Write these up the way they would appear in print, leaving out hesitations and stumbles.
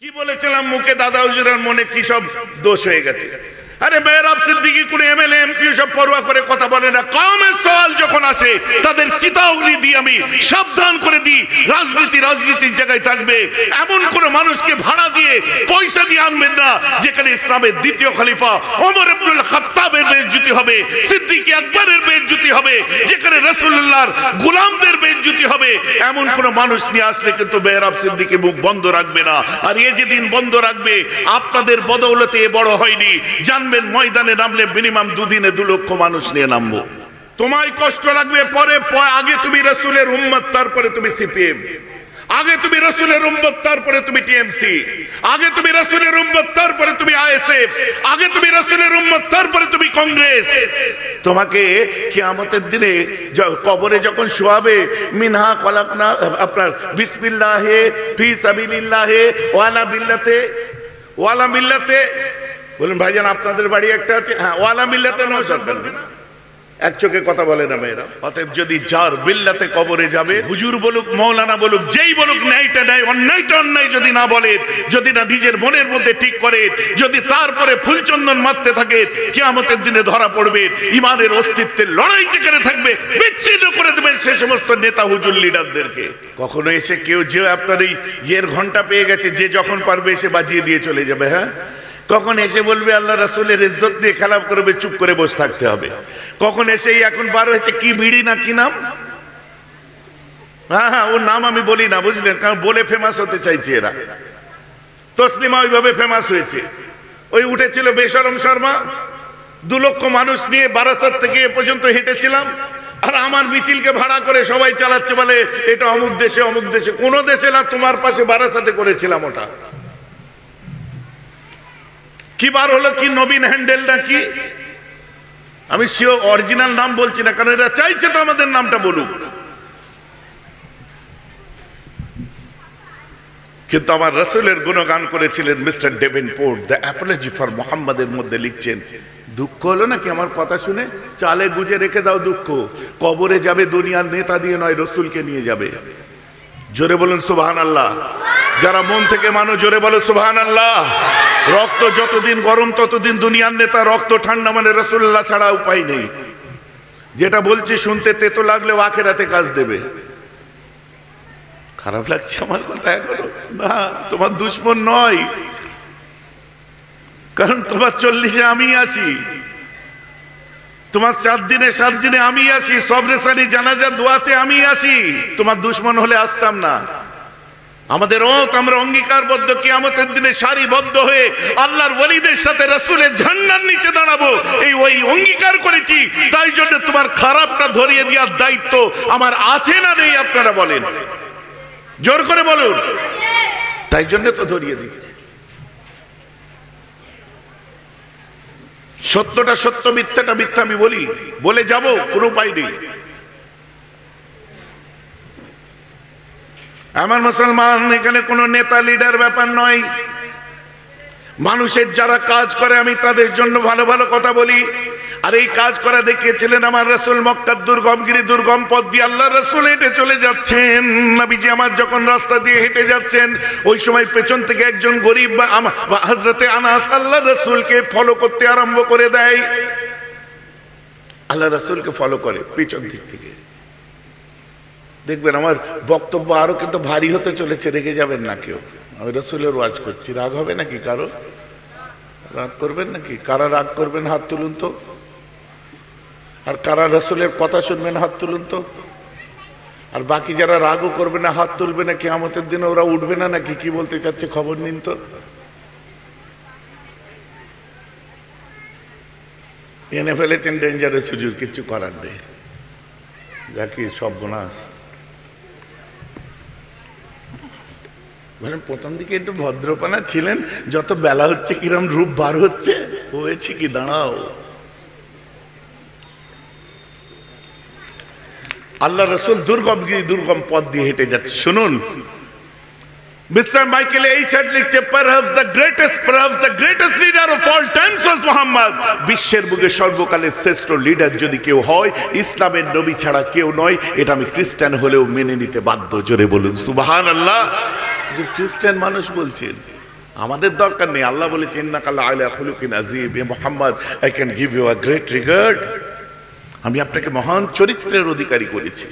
কি বলেছিলাম মুখে দাদা হুজুরের মনে কি সব দোষ হয়ে গেছে। আরে মেহরাব সিদ্দিকী কোন এমএলএ এমপি সব পরোয়া করে কথা বলে না। কওমের সওয়াল যখন আসে তাদের চিতাউনি দিয়ে আমি সাবধান করে দিই, রাজনীতির জায়গায় থাকবে। এমন কোন মানুষকে ভাড়া দিয়ে পয়সা দিয়ে আনবেন না যেখানে ইসলামের দ্বিতীয় খলিফা ওমর ইবনুল খাত্তাবের বেইজ্জতি হবে, সিদ্দিক আকবরের বেইজ্জতি হবে, যেখানে রাসূলুল্লাহর গোলামদের বেইজ্জতি হবে। এমন কোন মানুষ নিয়ে আসলে কিন্তু মেহরাব সিদ্দিকী মুখ বন্ধ রাখবে না। আর এই যেদিন বন্ধ রাখবে আপনাদের বদৌলতে এ বড় হয়নি। ময়দানে নামলে মিনিমাম 2 দিনে 2 লক্ষ মানুষ নিয়ে নামবো। তোমায় কষ্ট লাগবে পরে, আগে তুমি রাসূলের উম্মত, তারপরে তুমি সিপিএম, আগে তুমি রাসূলের উম্মত, তারপরে তুমি টিএমসি, আগে তুমি রাসূলের উম্মত, তারপরে তুমি আইএসএফ, আগে তুমি রাসূলের উম্মত, তারপরে তুমি কংগ্রেস। তোমাকে কিয়ামতের দিনে কবরে যখন শোয়াবে, মিনহা খলাকনা, আপনার বিসমিল্লাহে ফি সাবিলিল্লাহে ওয়ালা মিল্লাতে বলুন ভাইজান আপনাদের বাড়ি একটা আছে, হ্যাঁ ওয়ালা মিল্লাতে নওশাদ বলবেন, এক চোখে কথা বলে না মেয়েরা। অতএব যদি যার বিল্লাতে কবরে যাবে, হুজুর বলুক মৌলানা বলুক যেই বলুক, ন্যায়টা ন্যায় অন্যায়টা অন্যায় যদি না বলে, যদি না নিজের মনের মধ্যে ঠিক করে, যদি তারপরে ফুলচন্দন মারতে থাকে, কিয়ামতের দিনে ধরা পড়বে। ইমানের অস্তিত্বের লড়াই যেখানে থাকবে বিচ্ছিন্ন করে দেবেন সে সমস্ত নেতা হুজুর লিডারদেরকে। কখনো এসে কেউ যে আপনার এই ইয়ের ঘন্টা পেয়ে গেছে, যে যখন পারবে এসে বাজিয়ে দিয়ে চলে যাবে, হ্যাঁ কখন এসে বলবে আল্লাহ রাসূলের ইজ্জত নিয়ে খেলাপ করবে, চুপ করে বসে থাকতে হবে। কখন এসে এখন বার হয়েছে কি বিড়ি না কি নাম, হ্যাঁ ওর নাম আমি বলি না বুঝলেন, কারণ বলে ফেমাস হতে চাইছে এরা। তসলিমা ওইভাবে ফেমাস হয়েছে, ওই উঠেছিল বেশরম শর্মা, 2 লক্ষ মানুষ নিয়ে বারাসাত থেকে এ পর্যন্ত হেঁটেছিলাম, আর আমার মিছিলকে ভাড়া করে সবাই চালাচ্ছে, বলে এটা অমুক দেশে অমুক দেশে। কোন দেশে না, তোমার পাশে বারাসাতে করেছিলাম ওটা। কি বার হলো কি নবীন হ্যান্ডেল নাকি, আমি সিও অরিজিনাল নাম বলছি না, কারণ এরা চাইছে তো আমাদের নামটা বলুক। কিন্তু আমার রাসূলের গুণগান করেছিলেন mister Davenport, the Apology for মুহাম্মাদের মধ্যে লিখছেন, দুঃখ হলো নাকি আমার কথা শুনে? চালে গুজে রেখে দাও দুঃখ, কবরে যাবে দুনিয়ার নেতা দিয়ে নয়, রাসূলকে নিয়ে যাবে। জোরে বলুন সুবহানাল্লাহ। যারা মন থেকে মানো জোরে বলো সুবহানাল্লাহ। রক্ত যতদিন গরম ততদিন দুনিয়ার নেতা, রক্ত ঠান্ডা মানে রাসূলুল্লাহ ছাড়া উপায় নেই। যেটা বলছি শুনতে তেতো লাগলেও আখিরাতে কাজ দেবে। খারাপ লাগছে আমার কথা এখনো? না, তোমার দুশমন নয়, কারণ তোমার 40-এ আমি আসি, তোমার 4 দিনে 7 দিনে আমি আসি, সবরে সারি জানাজা দোয়াতে আমি আসি। তোমার দুশমন হলে আসতাম না। আমাদের আমরা অঙ্গীকারবদ্ধ কিয়ামতের দিনে সারিবদ্ধ হয়ে আল্লাহর ওলিদের সাথে রাসূলের ঝান্ডার নিচে দাঁড়াবো, ওই অঙ্গীকার করেছি। তাই জন্য তোমার খারাপটা ধরিয়ে দেওয়ার দায়িত্ব আমার আছে না নেই আপনারা বলেন, জোর করে বলুন। তাই জন্য তো ধরিয়ে দিচ্ছি। সত্যটা সত্য, মিথ্যাটা মিথ্যা আমি বলি, বলে যাব, কোনো উপায় নেই। আমার মুসলমান, এখানে কোনো নেতা লিডার ব্যাপার নয়। মানুষের যারা কাজ করে আমি তাদের জন্য ভালো ভালো কথা বলি। আর এই কাজ করা দেখিয়েছিলেন আমার রাসূল। মক্কার দুর্গমগিরি দুর্গম পথ দিয়ে আল্লাহ রাসূল হেঁটে চলে যাচ্ছেন। নবীজি আমার যখন রাস্তা দিয়ে হেঁটে যাচ্ছেন, ওই সময় পেছন থেকে একজন গরিব বা হযরতে আনাস আল্লাহ রাসূলকে ফলো করতে আরম্ভ করে দেয়। আল্লাহ রাসূলকে ফলো করে পেছন দিক থেকে। দেখবেন আমার বক্তব্য আরো কিন্তু ভারী হতে চলেছে, রেগে যাবেন না কেউ। আমি রাসূলের ওয়াজ করছি, রাগ হবে নাকি কারো? রাগ করবেন নাকি? কারা রাগ করবেন হাত তুলুন তো। আর কারা রাসূলের কথা শুনবেন হাত তুলুন তো। আর বাকি যারা রাগও করবে না হাত তুলবে না, কিয়ামতের দিনে ওরা উঠবে না নাকি? কি বলতে চাচ্ছে খবর নিন তো। এনে ফেলেছেন ডেঞ্জারাস হুজুর, কিচ্ছু করার নেই, যা কি সব গুনাহ। মানে প্রথম দিকে একটু ভদ্রপানা ছিলেন, যত বেলা হচ্ছে কিরম রূপ বার হচ্ছে, হয়েছে কি দাঁড়াও। আল্লাহ রাসূল দুর্গম পথ দিয়ে হেঁটে যাচ্ছে। শুনুন, মিস্টার মাইকেল এইচআর লিখছে, perhaps the greatest leader of all times was Muhammad. বিশ্বের বুকে সর্বকালের শ্রেষ্ঠ লিডার যদি কেউ হয়, ইসলামের নবী ছাড়া কেউ নয়। এটা আমি খ্রিস্টান হলেও মেনে নিতে বাধ্য। জোরে বলুন সুবহানাল্লাহ। যে খ্রিস্টান মানুষ বলছেন, আমাদের দরকার নেই। আল্লাহ বলেছে ইন্নাকা লাআলা খুলুকিন আযীম, এ Muhammad I can give you a great regard, আমি আপনাকে মহান চরিত্রের অধিকারী করেছি।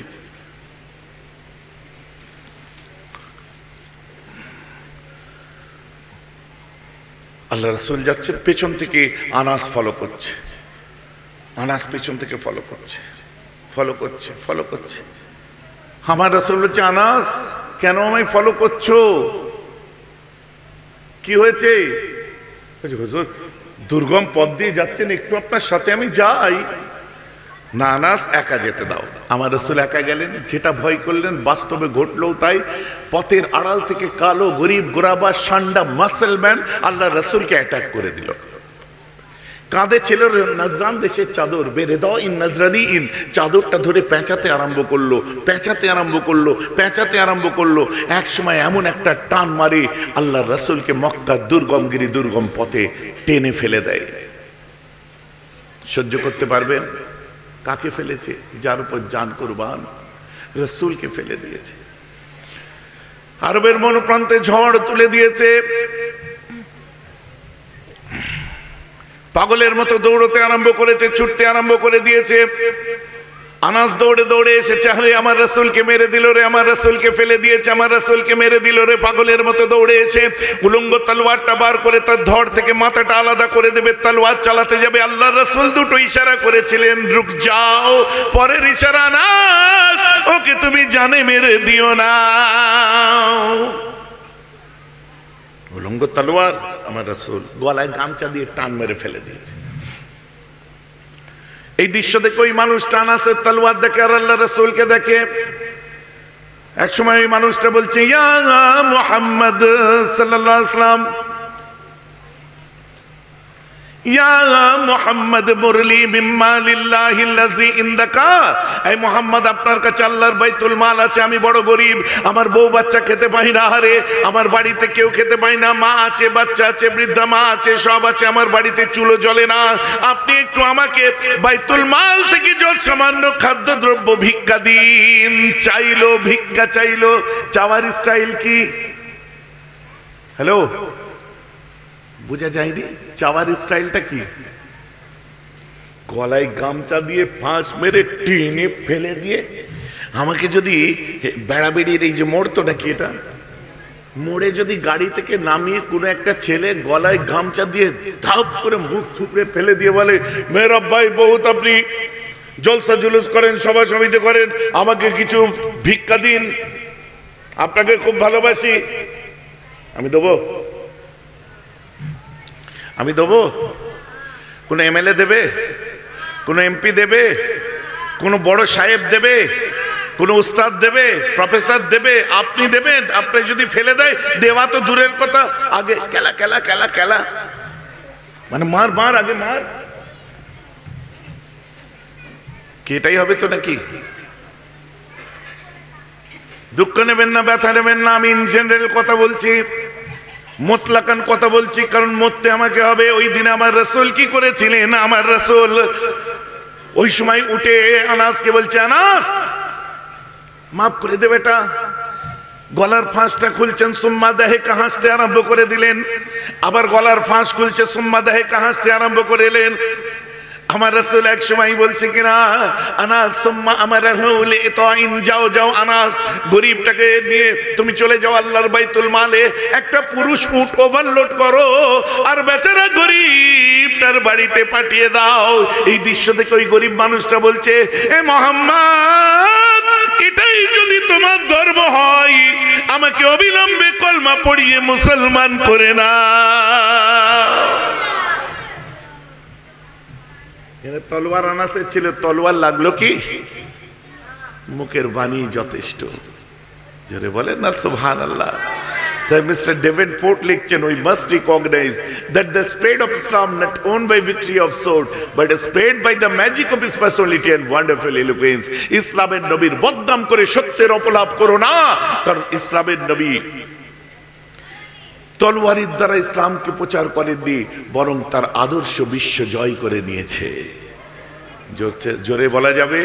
আল্লাহ রাসূল যাচ্ছে, পেছন থেকে আনাস ফলো করছে, আনাস পেছন থেকে ফলো করছে, ফলো করছে, ফলো করছে। আমার রাসূল বলছে, আনাস কেন আমায় ফলো করছো, কি হয়েছে? হুজুর দুর্গম পথ দিয়ে যাচ্ছেন, একটু আপনার সাথে আমি যাই। না আনাস, একা যেতে দাও। আমার রাসূল একা গেলেন, যেটা ভয় করলেন বাস্তবে ঘটলো তাই। পথের আড়াল থেকে কালো গরিব গোরাবা সান্ডা মাসলম্যান আল্লাহ রাসূলকে অ্যাটাক করে দিল। কাঁধে ছিল নাজরান দেশের চাদর, বেরেদাইন নাজরানিন, চাদরটা ধরে পেঁচাতে আরম্ভ করলো, পেঁচাতে আরম্ভ করলো, পেঁচাতে আরম্ভ করলো। এক সময় এমন একটা টান মারে আল্লাহ রাসূলকে মক্কার দুর্গমগিরি দুর্গম পথে টেনে ফেলে দেয়। সহ্য করতে পারবেন? কাকে ফেলেছে? যার উপর জান কুরবান, রাসূলকে ফেলে দিয়েছে। আরবের মনোপ্রান্তে ঝড় তুলে দিয়েছে, পাগলের মতো দৌড়তে আরম্ভ করেছে, ছুটতে আরম্ভ করে দিয়েছে। আনাস দৌড়ে দৌড়ে এসেছে, আরে আমার রাসূলকে মেরে দিল রে, আমার রাসূলকে ফেলে দিয়েছে, আমার রাসূলকে মেরে দিল রে। পাগলের মতো দৌড়ে এসে উলঙ্গ তলোয়ারটা বার করে তার ধড় থেকে মাথাটা আলাদা করে দেবে, তলোয়ার চালাতে যাবে। আল্লাহ রাসূল দুটো ইশারা করেছিলেন, রুক যাও। পরের ইশারা, আনাস ওকে তুমি জানে মেরে দিও না। উলঙ্গ তলোয়ার, আমার রাসূল গলায় গামছা দিয়ে টান মেরে ফেলে দিয়েছে। এই দৃশ্য দেখে ওই মানুষটা আনাসের তলোয়ার দেখে আর আল্লাহ রাসূলকে দেখে। এক সময় ওই মানুষটা বলছে, ইয়া মুহাম্মদ সাল্লাল্লাহু আলাইহি ওয়াসাল্লাম, ইয়া মুহাম্মদ মুরলি বিমালিল্লাহি আল্লাযী ইনদাকা, এই মুহাম্মদ আপনার কাছে আল্লাহর বাইতুল মাল আছে, আমি বড় গরীব, আমার বউ বাচ্চা খেতে পাই না, আরে আমার বাড়িতে কেউ খেতে পাই না, মা আছে, বাচ্চা আছে, বৃদ্ধা মা আছে, সব আছে, আমার বাড়িতে চুলো জ্বলে না, আপনি একটু আমাকে বাইতুল মাল থেকে যত সামান্য খাদ্যদ্রব্য ভিক্ষা দিন। চাইলো, ভিক্ষা চাইলো। চাওয়ার স্টাইল কি? হ্যালো, বুঝা যায়নি? চাওয়ার স্টাইলটা কি? গলায় গামছা দিয়ে ফাঁস মেরে টেনে ফেলে দিয়ে। আমাকে যদি বেড়াবেড়ির এই যে মোড় তো নাকি এটা, মোড়ে যদি গাড়ি থেকে নামিয়ে কোনো একটা ছেলে গলায় গামছা দিয়ে ধাপ করে মুখ থুপড়ে ফেলে দিয়ে বলে, মেহরাব ভাই বহুত আপনি জলসা জুলুস করেন, সভা সমিতি করেন, আমাকে কিছু ভিক্ষা দিন, আপনাকে খুব ভালোবাসি, আমি দেবো? আমি দেবো? কোন এমএলএ দেবে? কোন এমপি দেবে? কোন বড় সাহেব দেবে? কোন উস্তাদ দেবে? প্রফেসর দেবে? আপনি দেবেন? আপনি যদি ফেলে দেয়, দেওয়া তো দূরের কথা, আগে কেলা কেলা কেলা কেলা, মানে মার মার, আগে মার। কি এটাই হবে তো নাকি? দুঃখ নেবেন না, ব্যথা নেবেন না, আমি ইন জেনারেল কথা বলছি, মুতলাকান কথা বলছি, কারণ মরতে আমাকে হবে। ওই দিনে আমার রাসূল কি করেছিলেন? আমার রাসূল ওই সময় উঠে আনাসকে বলছে, আনাস মাফ করে দে বেটা। গলার ফাঁসটা খুলছেন, সুম্মা দাহিকা, হাসতে আরম্ভ করে দিলেন। আবার গলার ফাঁস খুলছে, সুম্মা দাহিকা, হাসতে আরম্ভ করে দিলেন। আমার রাসূল এক সময় বলছে কিনা, আনাস সুম্মা আমারাহু লিইতাইন, যাও যাও আনাস, গরীবটাকে নিয়ে তুমি চলে যাও আল্লাহর বাইতুল মালে, একটা পুরুষ উট ওভারলোড করো আর বেচারা গরীবটার বাড়িতে পাঠিয়ে দাও। এই দৃশ্য দেখে ওই গরীব মানুষটা বলছে, এ মুহাম্মদ, এটাই যদি তোমার ধর্ম হয়, আমাকে অবিলম্বে কলমা পড়িয়ে মুসলমান করে না। তলোয়ার আনাসের ছিল, তলোয়ার লাগলো কি? মুখের বাণী যথেষ্ট। জোরে বলেন না সুবহানাল্লাহ। তাই মিস্টার ডেভেনপোর্ট লিখছেন, we must recognize that the spread of Islam not owned by victory of sword but spread by the magic of his personality and wonderful eloquence. ইসলামের নবীর বদনাম করে সত্যের অপলাপ করো না, কারণ ইসলামের নবী তলোয়ারের দ্বারা ইসলামকে প্রচার করেননি, বরং তার আদর্শ বিশ্ব জয় করে নিয়েছে। জোরে বলা যাবে?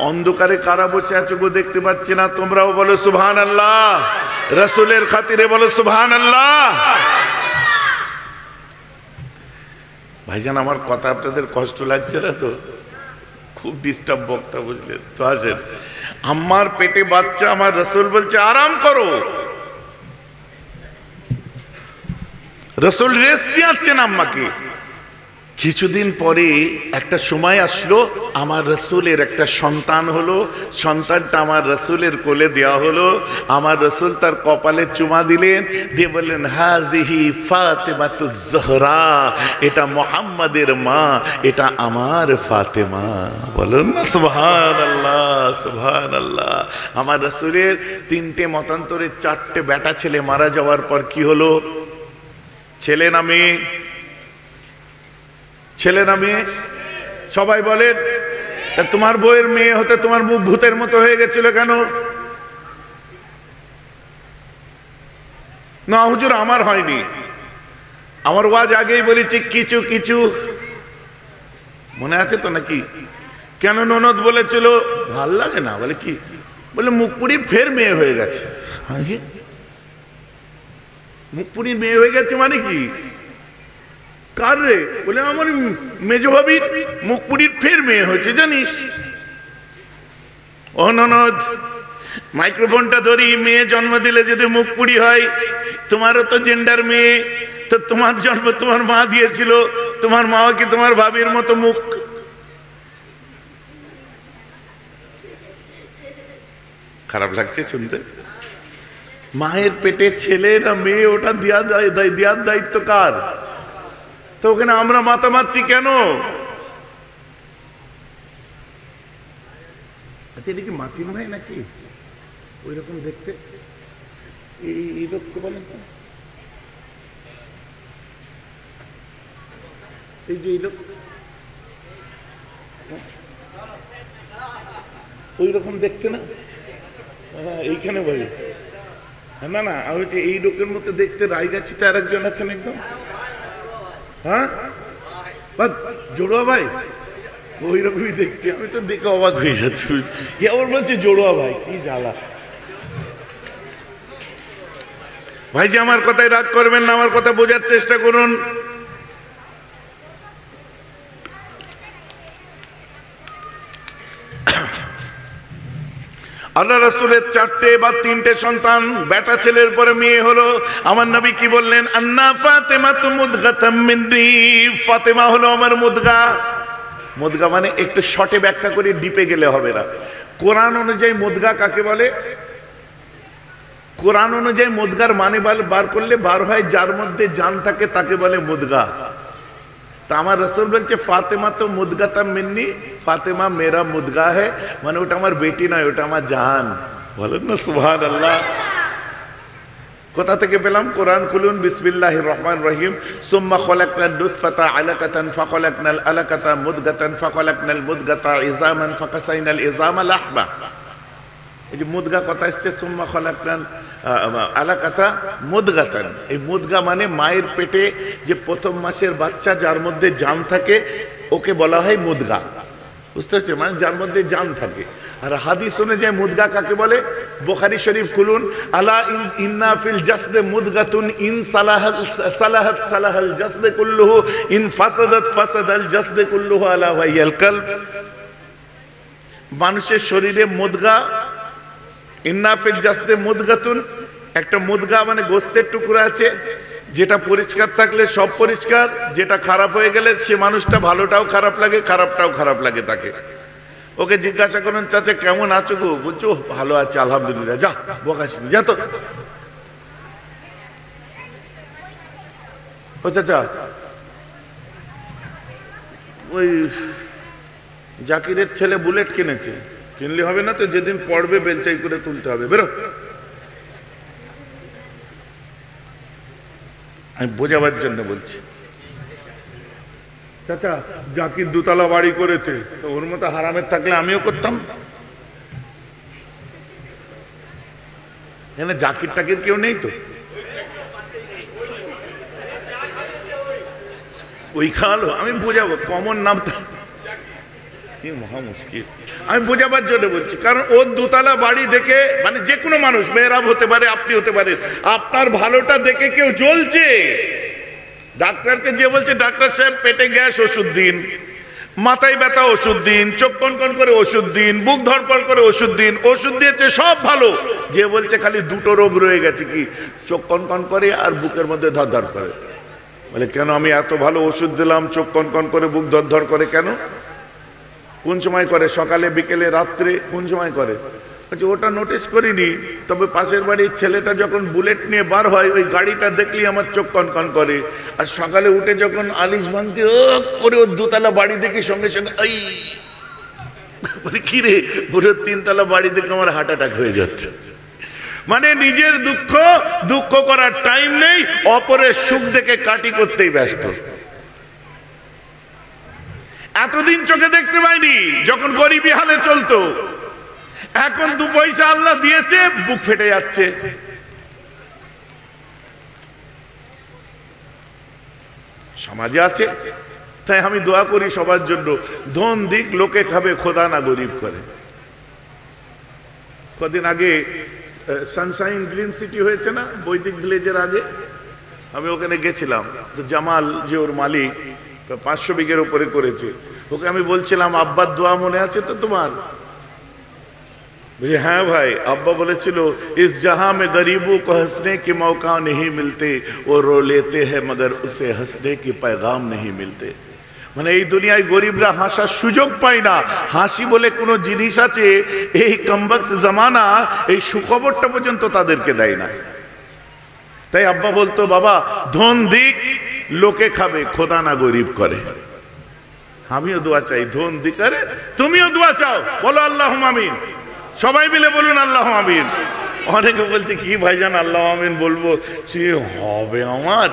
অন্ধকারে কারা বসে আছো গো, দেখতে পাচ্ছি না, তোমরাও বলো সুবহানাল্লাহ। রসুলের খাতিরে বলো সুবহানাল্লাহ। ভাইজান আমার কথা আপনাদের কষ্ট লাগছে না তো? খুব ডিস্টার্ব বক্তা বুঝলেন তো? আসেন, আমার পেটে বাচ্চা, আমার রসুল বলছে আরাম করো। রসুল রেস্ট দিচ্ছেন আম্মাকে। কিছুদিন পরে একটা সময় আসলো, আমার রসুলের একটা সন্তান হলো। সন্তানটা আমার রসুলের কোলে দেওয়া হলো। আমার রসুল তার কপালে চুমা দিলেন, দিয়ে বললেন হাযিহি ফাতেমাতুজ জহরা, এটা মুহাম্মাদের মা, এটা আমার ফাতেমা। বলুন না সুবহানাল্লাহ, সুবহানাল্লাহ। আমার রসুলের 3টে মতান্তরে 4টে বেটা ছেলে মারা যাওয়ার পর কি হলো? ছেলে না মেয়ে? ছেলে না মেয়ে? সবাই বলেন। তোমার বউয়ের মেয়ে হতে তোমার মুখ ভূতের মতো হয়ে গেছিল কেন? না হুজুর আমার হয়নি, আমার ওয়াজ আগেই বলেছি কিছু কিছু মনে আছে তো নাকি? কেন ননদ বলেছিল ভাল লাগে না? বলে কি? বলে মুখপুরি ফের মেয়ে হয়ে গেছে। মুখপুরির মেয়ে হয়ে গেছে মানে কি? কার রে? বলে আমার মেজো ভাবির মুখপুরির ফের মেয়ে হয়েছে জানিস? ও ননদ, মাইক্রোফোনটা ধরি, মেয়ে জন্ম দিলে যদি মুখপুরি হয়, তোমারও তো জেন্ডার মেয়ে, তো তোমার জন্ম তোমার মা দিয়েছিল, তোমার মাও কি তোমার ভাবির মতো মুখ? খারাপ লাগছে শুনতে? মায়ের পেটে ছেলে না মেয়ে, ওটা দেওয়ার দায়িত্ব কার? তো ওখানে আমরা মাথা মারছি কেন? আচ্ছা এটা কি মাটি নয় নাকি? ওই রকম দেখতে এই লোক বলেন তো, এই যে এই লোক ওই রকম দেখতে না? হ্যাঁ এইখানে বলি। না না, আমি হচ্ছে এই লোকের মধ্যে দেখতে। রায়গাছিতে আর একজন আছেন একদম, হ্যাঁ জড়ুয়া ভাই, ওই রকমই দেখতে। আমি তো দেখে অবাক হয়ে যাচ্ছি। আবার বলছি জড়ুয়া ভাই, কি জ্বালা। ভাই যে আমার কথায় রাগ করবেন না, আমার কথা বোঝার চেষ্টা করুন। আল্লাহ রাসূলের 4টে বা 3টে সন্তান, বেটা ছেলের পরে মেয়ে হলো। আমার নবী কি বললেন? আন্না ফাতেমাতু মুদগাতাম মিন্নি, ফাতেমা হলো আমার মুদগা। মুদগা মানে একটু শর্টে ব্যাখ্যা করে, ডিপে গেলে হবে না। কোরআন অনুযায়ী মুদগা কাকে বলে? কোরআন অনুযায়ী মুদগার মানে বার করলে বার হয় যার মধ্যে জান থাকে তাকে বলে মুদগা। তা আমার রসুল বলছে ফাতেমা তো মুদগাতা মিন্নি, ফাতেমা মেরা মুদগা है, মানে ওটা আমার বেটি নয়, ওটা আমার জান। বলেন না সুবহানাল্লাহ। কোথা থেকে পেলাম? কোরআন খুলুন, বিসমিল্লাহির রহমানির রহিম। সুম্মা খলাকনাল নুতফাতা আলাকাতান ফাখলাকনাল আলাকাতা মুদগাতান ফাখলাকনাল মুদগাতা ইজামান ফাকাসাইনাল ইজামা লাহমা। এই যে মুদগা কথা এসছে, সুম্মা খলাকনাল আলাকাতা মুদগাতান। এই মুদগা মানে মায়ের পেটে যে প্রথম মাসের বাচ্চা যার মধ্যে জান থাকে, ওকে বলা হয় মুদগা। বুঝতে পারছেন? মানে যার মধ্যে জান থাকে। আর হাদিস অনুযায়ী মুদগা কাকে বলে? বুখারী শরীফ খুলুন, আলা ইন্না ফিল জাসদে মুদগাতুন ইন সালাহাত সালাহাল জাসদে কুল্লুহু ইন ফাসাদাত ফাসাদাল জাসদে কুল্লুহু আলা ওয়াহিয়াল কলব। মানুষের শরীরে মুদগা, ইন্না ফিল জাসদে মুদগাতুন, একটা মুদগা মানে গোস্তের টুকরা আছে, যেটা পরিষ্কার থাকলে সব পরিষ্কার, যেটা খারাপ হয়ে গেলে সে মানুষটা ভালোটাও খারাপ লাগে, খারাপটাও খারাপ লাগে তাকে। ওকে জিজ্ঞাসা করুন, চাচা কেমন আছো গো? বলছো ভালো আছে আলহামদুলিল্লাহ। যা বকাসনি, যা তো। ও চাচা, ওই জাকিরের ছেলে বুলেট কিনেছে, কিনলে হবে না তো, যেদিন পড়বে বেলচাই করে তুলতে হবে, বেরো। আমি বোঝাবার জন্য বলছি। চাচা জাকির 2তলা বাড়ি করেছে, তো ওর মতো হারামের থাকলে আমিও করতাম। এখানে জাকির টাকির কেউ নেই তো? ওই খাওয়ালো, আমি বোঝাবো কমন নাম। কি মহা মুশকিল। আমি বোঝাবার জন্য বলছি, কারণ ওর দোতলা বাড়ি দেখে, মানে যে কোনো মানুষ, মেয়েরাব হতে পারে, আপনি হতে পারেন, আপনার ভালোটা দেখে কেউ জ্বলছে। ডাক্তারকে যে বলছে, ডাক্তার সাহেব পেটে গ্যাস ওষুধ দিন, মাথায় ব্যথা ওষুধ দিন, চোখ কনকন করে ওষুধ দিন, বুক ধরপড় করে ওষুধ দিন, ওষুধ দিয়েছে সব ভালো। যে বলছে খালি দুটো রোগ রয়ে গেছে, কি চোখ কনকন করে আর বুকের মধ্যে ধরধর করে। বলে কেন আমি এত ভালো ওষুধ দিলাম, চোখ কনকন করে বুক ধরধর করে কেন? কোন সময় করে? সকালে বিকেলে রাত্রে কোন সময় করে? বলছে ওটা নোটিস করিনি, তবে পাশের বাড়ির ছেলেটা যখন বুলেট নিয়ে বার হয় ওই গাড়িটা দেখলেই আমার চোখ কনকন করে। আর সকালে উঠে যখন আলিশ ভাঙতে করে ওর দোতলা বাড়ি দেখি সঙ্গে সঙ্গে এই বলে কি রে, পুরো তিনতলা বাড়ি দেখে আমার হার্ট অ্যাটাক হয়ে যাচ্ছে। মানে নিজের দুঃখ দুঃখ করার টাইম নেই, অপরের সুখ দেখে কাটি করতেই ব্যস্ত। এতদিন চোখে দেখতে পাইনি যখন গরিবী হালে চলতো, এখন 2 পয়সা আল্লাহ দিয়েছে, বুক ফেটে যাচ্ছে। সমাজে আছে, তাই আমি দোয়া করি সবার জন্য, ধন দিক লোকে খাবে, খোদা না গরিব করে। কদিন আগে সানশাইন গ্রিন সিটি হয়েছে না, বৈদিক ভিলেজের আগে, আমি ওখানে গেছিলাম। তো জামাল যে ওর মালিক, 500 বিঘের উপরে করেছে। ওকে আমি বলছিলাম আব্বার দোয়া মনে আছে তো তোমার? হ্যাঁ ভাই, আব্বা বলেছিল ইস জাহাं में गरीबों को हंसने के मौका नहीं मिलते, वो रो लेते हैं मगर उसे हंसने के पैगाम नहीं मिलते। মানে এই দুনিয়ায় গরিবরা হাসার সুযোগ পায় না। হাসি বলে কোনো জিনিস আছে, এই কমবক্ত জামানা এই সুখবরটা পর্যন্ত তাদেরকে দেয় না। তাই আব্বা বলতো বাবা ধন দিক লোকে খাবে, খোদা না গরিব করে। আমিও দোয়া চাই ধন দিক, আরে তুমিও দোয়া চাও, বলো আল্লাহুম্মা আমিন। সবাই মিলে বলুন আল্লাহুম্মা আমিন। অনেকে বলছে কি ভাইজান আল্লাহ আমিন বলবো, সে হবে আমার,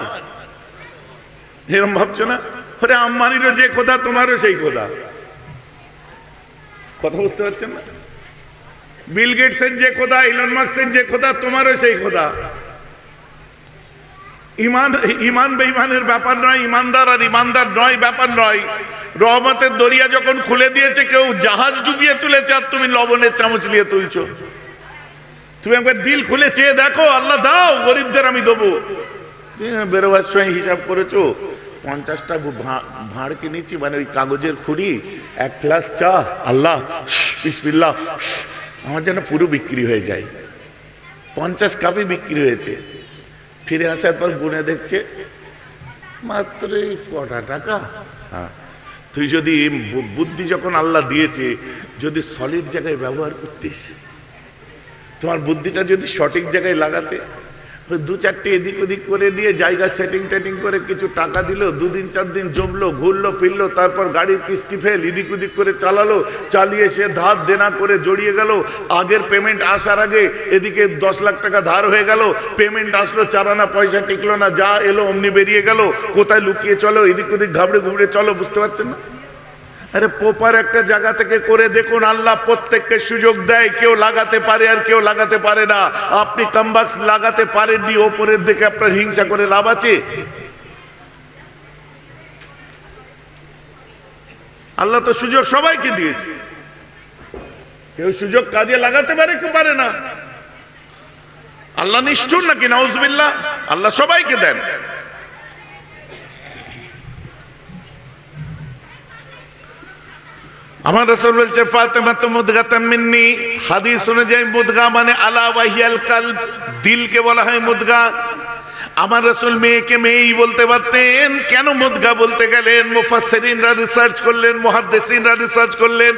এরকম ভাবছো না? আরে আম্বানিরও যে খোদা তোমারও সেই খোদা। কথা বুঝতে পারছেন না? বিল গেটসের যে খোদা, ইলন মাস্কের যে খোদা, তোমারও সেই খোদা। ইমান বেঈমানের ব্যাপার নয়, ইমানদার আর ইমানদার নয় ব্যাপার নয়। রহমতের দরিয়া যখন খুলে দিয়েছে, কেউ জাহাজ ডুবিয়ে তুলেছে আর তুমি লবণের চামচ নিয়ে তুলছো। তুমি একবার দিল খুলে চেয়ে দেখো, আল্লাহ দাও গরিবদের আমি দেবো। বেরোবার সময় হিসাব করেছো 50টা ভাঁড় কিনেছি, মানে ওই কাগজের খুঁড়ি, 1 গ্লাস চা, আল্লাহ বিসমিল্লাহ, আমার যেন পুরো বিক্রি হয়ে যায়। 50 কাপই বিক্রি হয়েছে। ফিরে আসার পর গুনে দেখছে মাত্র কটা টাকা। হ্যাঁ, তুই যদি বুদ্ধি যখন আল্লাহ দিয়েছে, যদি সলিড জায়গায় ব্যবহার করতিস, তোমার বুদ্ধিটা যদি সঠিক জায়গায় লাগাতে, 2-4টে এদিক ওদিক করে নিয়ে জায়গা সেটিং টেটিং করে কিছু টাকা দিল, 2 দিন 4 দিন জমলো, ঘুরলো ফিরলো, তারপর গাড়ির কিস্তি ফেল, এদিক ওদিক করে চালালো, চালিয়ে সে ধার দেনা করে জড়িয়ে গেল। আগের পেমেন্ট আসার আগে এদিকে 10 লাখ টাকা ধার হয়ে গেল, পেমেন্ট আসলো 4 আনা পয়সা টিকলো না, যা এলো অমনি বেরিয়ে গেল। কোথায় লুকিয়ে চলো, এদিক ওদিক ঘাবড়ে ঘুবড়ে চলো, বুঝতে পারছেন না? আরে প্রপার একটা জায়গা থেকে করে দেখুন, আল্লাহ প্রত্যেককে সুযোগ দেয়, কেউ লাগাতে পারে আর কেউ লাগাতে পারে না। আপনি কামবাক লাগাতে পারেননি, ওপরের দিকে আপনার হিংসা করে লাভ আছে? আল্লাহ তো সুযোগ সবাইকে দিয়েছে, কেউ সুযোগ কাজে লাগাতে পারে কেউ পারে না। আল্লাহ নিষ্ঠুর নাকি? নাউজুবিল্লাহ, আল্লাহ সবাইকে দেন। আমার রাসূল বলছে ফাতেমা তো মুদগাতাম মিন্নি, হাদিস অনুযায়ী মুদগা মানে আলা ওয়াহিয়াল কলব, দিলকে বলা হয় মুদগা। আমার রাসূল মেয়েকে মেয়েই বলতে পারতেন, কেন মুদগা বলতে গেলেন? মুফাসসিরিনরা রিসার্চ করলেন, মুহাদ্দিসিনরা রিসার্চ করলেন,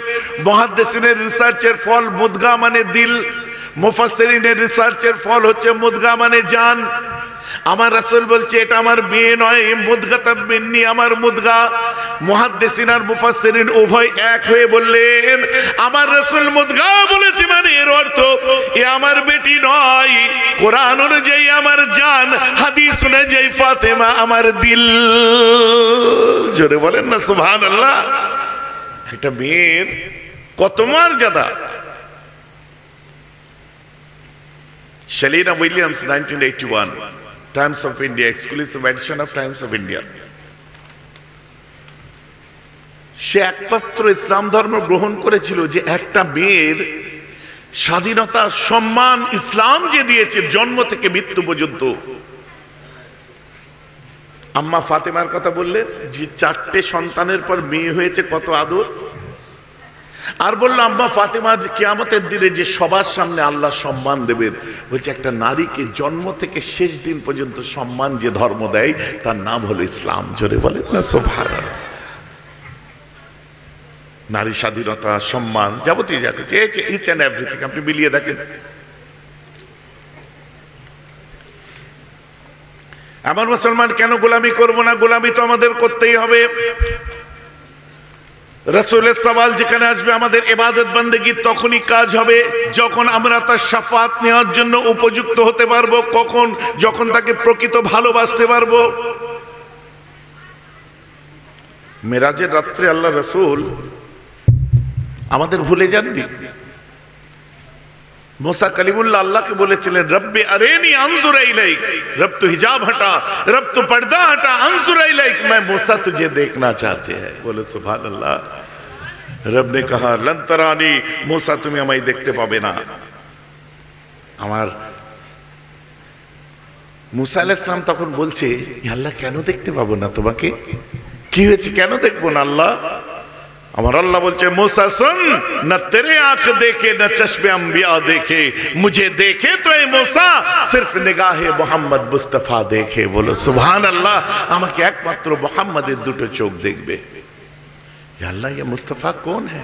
মুহাদ্দিসিনের রিসার্চের ফল মুদগা মানে দিল, মুফাসসিরিনের রিসার্চের ফল হচ্ছে মুদগা মানে জান। আমার রাসূল বলছে এটা আমার মেয়ে নয়, মুদগাতাম মিন্নি, আমার মুদগা। মুহাদ্দিসিন আর মুফাসসিরিন উভয় এক হয়ে বললেন আমার রাসূল মুদগা বলেছে, মানে এর অর্থ এ আমার বেটি নয়, কোরআন অনুযায়ী আমার জান, হাদিস অনুযায়ী ফাতেমা আমার দিল। জোরে বলেন না সুবহানাল্লাহ। একটা মেয়ের কত মর্যাদা। Shelina Williams, 1981, Times of India, exclusive edition of Times of India. সে একমাত্র ইসলাম ধর্ম গ্রহণ করেছিল যে একটা মেয়ের স্বাধীনতা সম্মান ইসলাম যে দিয়েছে জন্ম থেকে মৃত্যু পর্যন্ত। আম্মা ফাতেমার কথা বললেন যে 4টে সন্তানের পর মেয়ে হয়েছে, কত আদর। আর বললো আম্মা ফাতেমার কিয়ামতের দিনে যে সবার সামনে আল্লাহ সম্মান দেবেন, বলছে একটা নারীকে জন্ম থেকে শেষ দিন পর্যন্ত সম্মান যে ধর্ম দেয় তার নাম হলো ইসলাম। জোরে বলেন না সুবহানাল্লাহ। নারী স্বাধীনতা, সম্মান, যাবতীয় যা কিছু, ইচ এন্ড এভরিথিং আপনি মিলিয়ে দেখেন। আমার মুসলমান কেন গোলামি করব না? গোলামি তো আমাদের করতেই হবে। রাসূলের সওয়াল যেখানে আসবে আমাদের ইবাদত বন্দেগী তখনই কাজ হবে যখন আমরা তার শাফাত নেওয়ার জন্য উপযুক্ত হতে পারবো। কখন? যখন তাকে প্রকৃত ভালোবাসতে পারবো। মেরাজের রাত্রে আল্লাহ রাসূল আমাদের ভুলে যাননি। मूसा कलीमुल्लाह अल्लाह के बोलेছিলেন रब्बी अरेनी अंजुर इलैक, रब तो हिजाब हटा, रब तो पर्दा हटा, अंजुर इलैक, मैं मूसा तुझे देखना चाहते हैं। बोले सुभान अल्लाह। रब ने कहा लन तरानी, मूसा তুমি আমায় দেখতে পাবে না। আমার मूसा আলাইহিস সালাম তখন বলছে আল্লাহ কেন দেখতে পাবো না তোমাকে? কি হয়েছে, কেন দেখবো না আল্লাহ? আমার আল্লাহ বলছে मूसा सुन, न तेरे आंख देखे न चश्मे अंबिया देखे, मुझे देखे तो ए मूसा सिर्फ निगाहे मोहम्मद मुस्तफा देखे। बोलो सुभान अल्लाह। আমাকে একমাত্র মোহাম্মদের দুটো চোখ দেখবে। या अल्लाह ये मुस्तफा कौन है?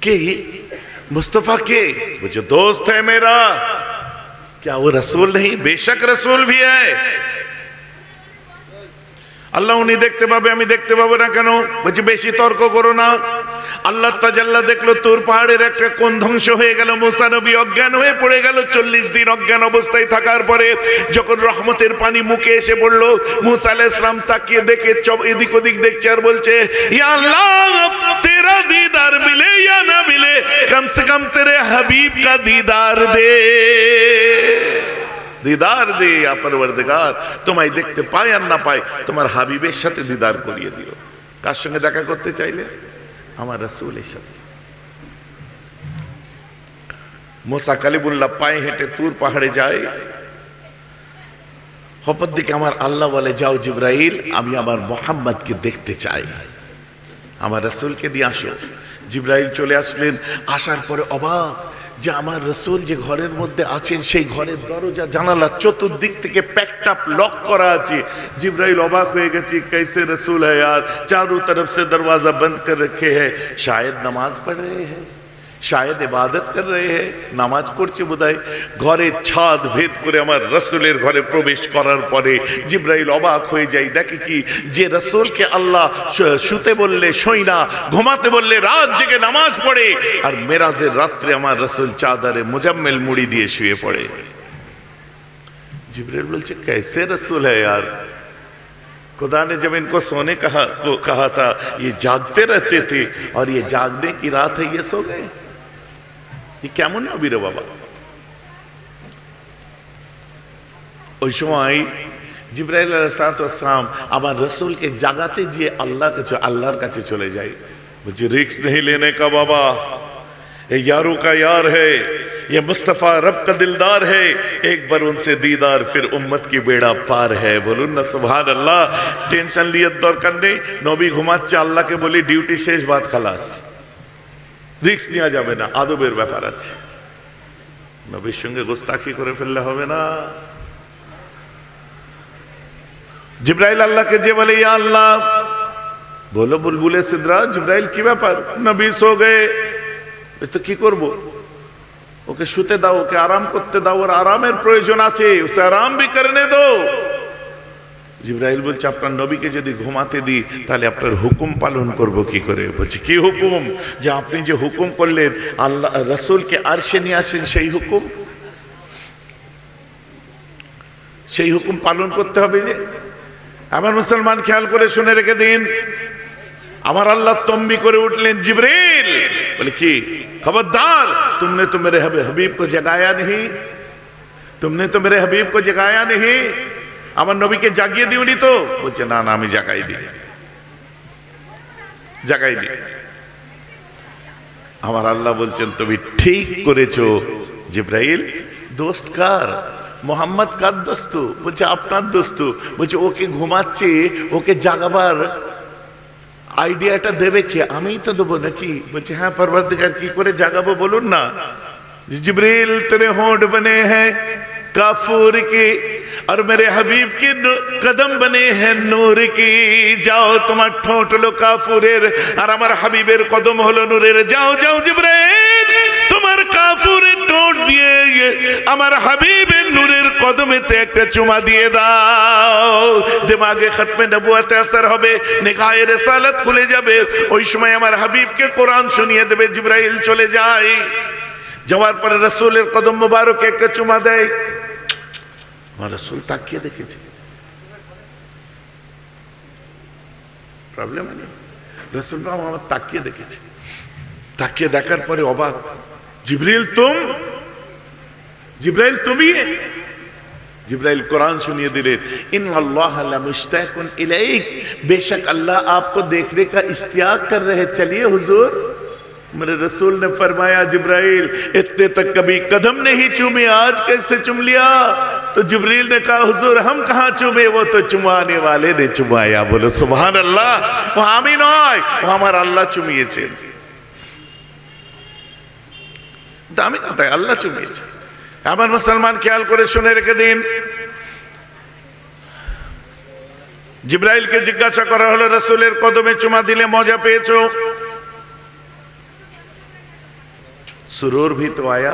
के मुस्तफा के? मुझे दोस्त है मेरा। क्या वो रसूल नहीं? बेशक रसूल भी है। আল্লাহ উনি দেখতে পাবে, আমি দেখতে পাবো না কেন? বলছি বেশি তর্ক করো না। আল্লাহ তাআলা দেখলো তুর পাহাড়ের একটা কোণ ধ্বংস হয়ে গেল, মুসা নবী অজ্ঞান হয়ে পড়ে গেল। 40 দিন অজ্ঞান অবস্থায় থাকার পরে যখন রহমতের পানি মুখে এসে পড়লো, মুসা আলাইহিস সালাম তাকিয়ে দেখে এদিক ওদিক দেখছে আর বলছে ইয়া আল্লাহ তেরা दीदार मिले या ना मिले, कम से कम तेरे हबीब का दीदार दे, दीदार दे या परवरदिगार। তোমায় দেখতে পায় আর না পায় তোমার হাবিবের সাথে দিদার করিয়ে দিও। কার সঙ্গে দেখা করতে চাইলে? আমার রাসূলের সাথে। মুসা কালিমুল্লাহ পায়ে হেঁটে তুর পাহাড়ে যায়। অপর দিকে আমার আল্লাহ বলে যাও জিবরাইল, আমি আমার মুহাম্মদকে দেখতে চাই, আমার রাসূলকে দিয়ে আসো। জিবরাইল চলে আসলেন। আসার পরে অবাক যে আমার রাসূল যে ঘরের মধ্যে আছেন সেই ঘরের দরজা জানালা চতুর্দিক থেকে প্যাকড আপ লক করা আছে। জিবরাইল অবাক হয়ে গেছে, कैसे रसूल है यार, चारों तरफ से दरवाजा बंद कर रखे हैं, शायद नमाज पढ़ रहे हैं, शायद इबादत कर रहे हैं, নামাজ পড়ছে বোধহয়। ঘরে ছাদ ভেদ করে আমার রাসূলের ঘরে প্রবেশ করার পরে জিবরাইল অবাক হয়ে যায়, দেখে কি যে রাসূলকে আল্লাহ শুতে বললে শোয় না, ঘুমাতে বললে রাত জেগে নামাজ পড়ে, আর মেরাজের রাত্রে আমার রাসূল চাদরে মুজাম্মেল মুড়ি দিয়ে শুয়ে পড়ে। जिब्राइल बोलছে कैसे रसूल है यार, खुदा ने जब इनको सोने कहा था ये जागते रहते थे और ये जागने की रात है ये सो गए, ये কেমন নবী রে বাবা। ওই সময় জিবরাইল আলাইহিস সালাম আমার রাসূলকে জাগাতে গিয়ে আল্লাহর কাছে চলে যায়। বলছে रिस्क नहीं लेने का बाबा, ये यारों का यार है, ये मुस्तफा रब का दिलदार है, एक बार उनसे दीदार फिर उम्मत की बेड़ा पार है। बोलून ना सुभान अल्लाह। टेंशन लिये दरकार নেই, নবী ঘুমাচ্ছে, আল্লাহকে বলি ডিউটি শেষ, বাদ খালাস, রিস্ক নেওয়া যাবে না, আদবের ব্যাপার আছে। নবীর সঙ্গে গোস্তাখি করে ফেললে হবে না। জিবরাইল আল্লাহকে যে বলে ইয়া আল্লাহ, বলো বুলবুলে সিদরা, জিবরাইল কি ব্যাপার, নবী সো গয়ে, তো কি করব? ওকে শুতে দাও, ওকে আরাম করতে দাও, ওর আরামের প্রয়োজন আছে, উসে আরাম भी करने दो। জিবরাইল বলছে আপনার নবীকে যদি ঘুমাতে দিই তাহলে আপনার হুকুম পালন করব কি করে? বলছে কি হুকুম? যে আপনি যে হুকুম করলেন আল্লাহ রাসূলকে আরশে নিয়ে আসেন, সেই হুকুম, সেই হুকুম পালন করতে হবে। যে আমার মুসলমান খেয়াল করে শুনে রেখে দিন, আমার আল্লাহ তম্বি করে উঠলেন जिब्रील, बोले कि खबरदार, तुमने तो मेरे हबीब को जगाया नहीं, तुमने तो मेरे हबीब को जगाया नहीं, আমার নবীকে জাগিয়ে দিওনি তো? বলছে না না, আমি জাগাইনি। জাগাইনি। আমার আল্লাহ বলছেন তুমি ঠিক করেছো জিব্রাইল। দোস্ত কার? মোহাম্মদ কার দোস্ত? বলছে আপনার দোস্ত। বলছে ওকে ঘুমাচ্ছে, ওকে জাগাবার আইডিয়াটা দেবে কে? আমিই তো দেবো নাকি? বলছে হ্যাঁ পরবর্তীকার, কি করে জাগাবো বলুন না। जिब्रील तेरे होंठ बने हैं काफूर के और मेरे हबीब के कदम बने हैं नूर की। जाओ तुम्हार ठोंट हलो काफूरेर और আমার হাবিবের কদম হলো নূরের। যাও যাও জিব্রাইল, তোমার কাফুরের ঠোঁট দিয়ে আমার হাবিবের নূরের কদমেতে একটা চুমা দিয়ে দাও। দিমাগে খতমে নবুয়তে আসর হবে, নিগাহে রিসালাত খুলে যাবে। ওই সময় আমার হাবিবকে কোরআন শুনিয়ে দেবে। জিব্রাইল চলে যায়, যাওয়ার পরে রাসূলের কদম মোবারকে একটা চুমা দেয়। আমার রাসূল তাকিয়ে দেখেছে, প্রবলেম নেই। রাসূল আমার তাকিয়ে দেখেছে, তাকিয়ে দেখার পরে অবাক। জিব্রাইল জিব্রাইল তুমি? जिब्राइल कुरान सुनिए दिले, इन्नल्लाह लमुश्ताकुन इलैक, बेशक अल्लाह आपको देखने का इश्तियाक कर रहे, चलिए हुजूर। मेरे रसूल ने फरमाया जिब्राइल इतने तक कभी कदम नहीं चूमे, आज कैसे चुम लिया? तो जिब्रील ने कहा हुजूर हम कहाँ चूमे, वो तो चुमाने वाले ने चुमाया। बोलो सुभान अल्लाह। वो আমি নয়, वो हमारा अल्लाह चुमिয়েছে। দামি কথা, আল্লাহ চুমিয়েছে। আমার মুসলমান খেয়াল করে শুনে রেখে দিন। জিব্রাইলকে জিজ্ঞাসা করা হলো রাসূলের কদমে চুমা দিলে মজা পেয়েছো? सुरूर भी तो आया,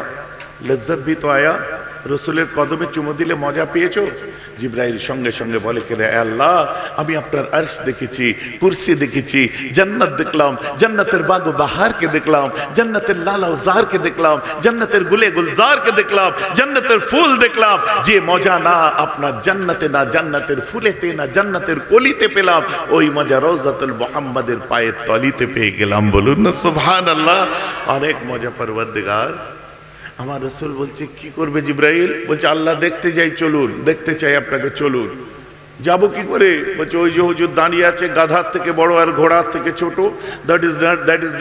लज्जत भी तो आया, रसूलेर कदमे चुमो दिले मजा पेয়েছো? जिब्राइल संगे संगे बोले कि আল্লাহ আমি আপনার আরশ দেখেছি, কুরসি দেখেছি, জান্নাত দেখলাম, জান্নাতের বাগ বাহারকে দেখলাম, জান্নাতের লালাউজারকে দেখলাম, জান্নাতের গুলে গুলজারকে দেখলাম, জান্নাতের ফুল দেখলাম। যে মজা না আপনার জান্নাতে, না জান্নাতের ফুলেতে, না জান্নাতের কলিতে পেলাম, ওই মজা রওজাতুল মুহাম্মাদের পায়ের তলিতে পেয়ে গেলাম। বলুন না সুবহানাল্লাহ। অনেক মজা পরওয়ারদিগার। আমার রাসূল বলছে কি করবে জিব্রাইল? বলছে আল্লাহ দেখতে যাই, চলুন। দেখতে চাই আপনাকে, চলুন। যাবো কি করে? বলছে ওই যে হুজুর দাঁড়িয়ে আছে, গাধার থেকে বড় আর ঘোড়ার থেকে ছোট। That is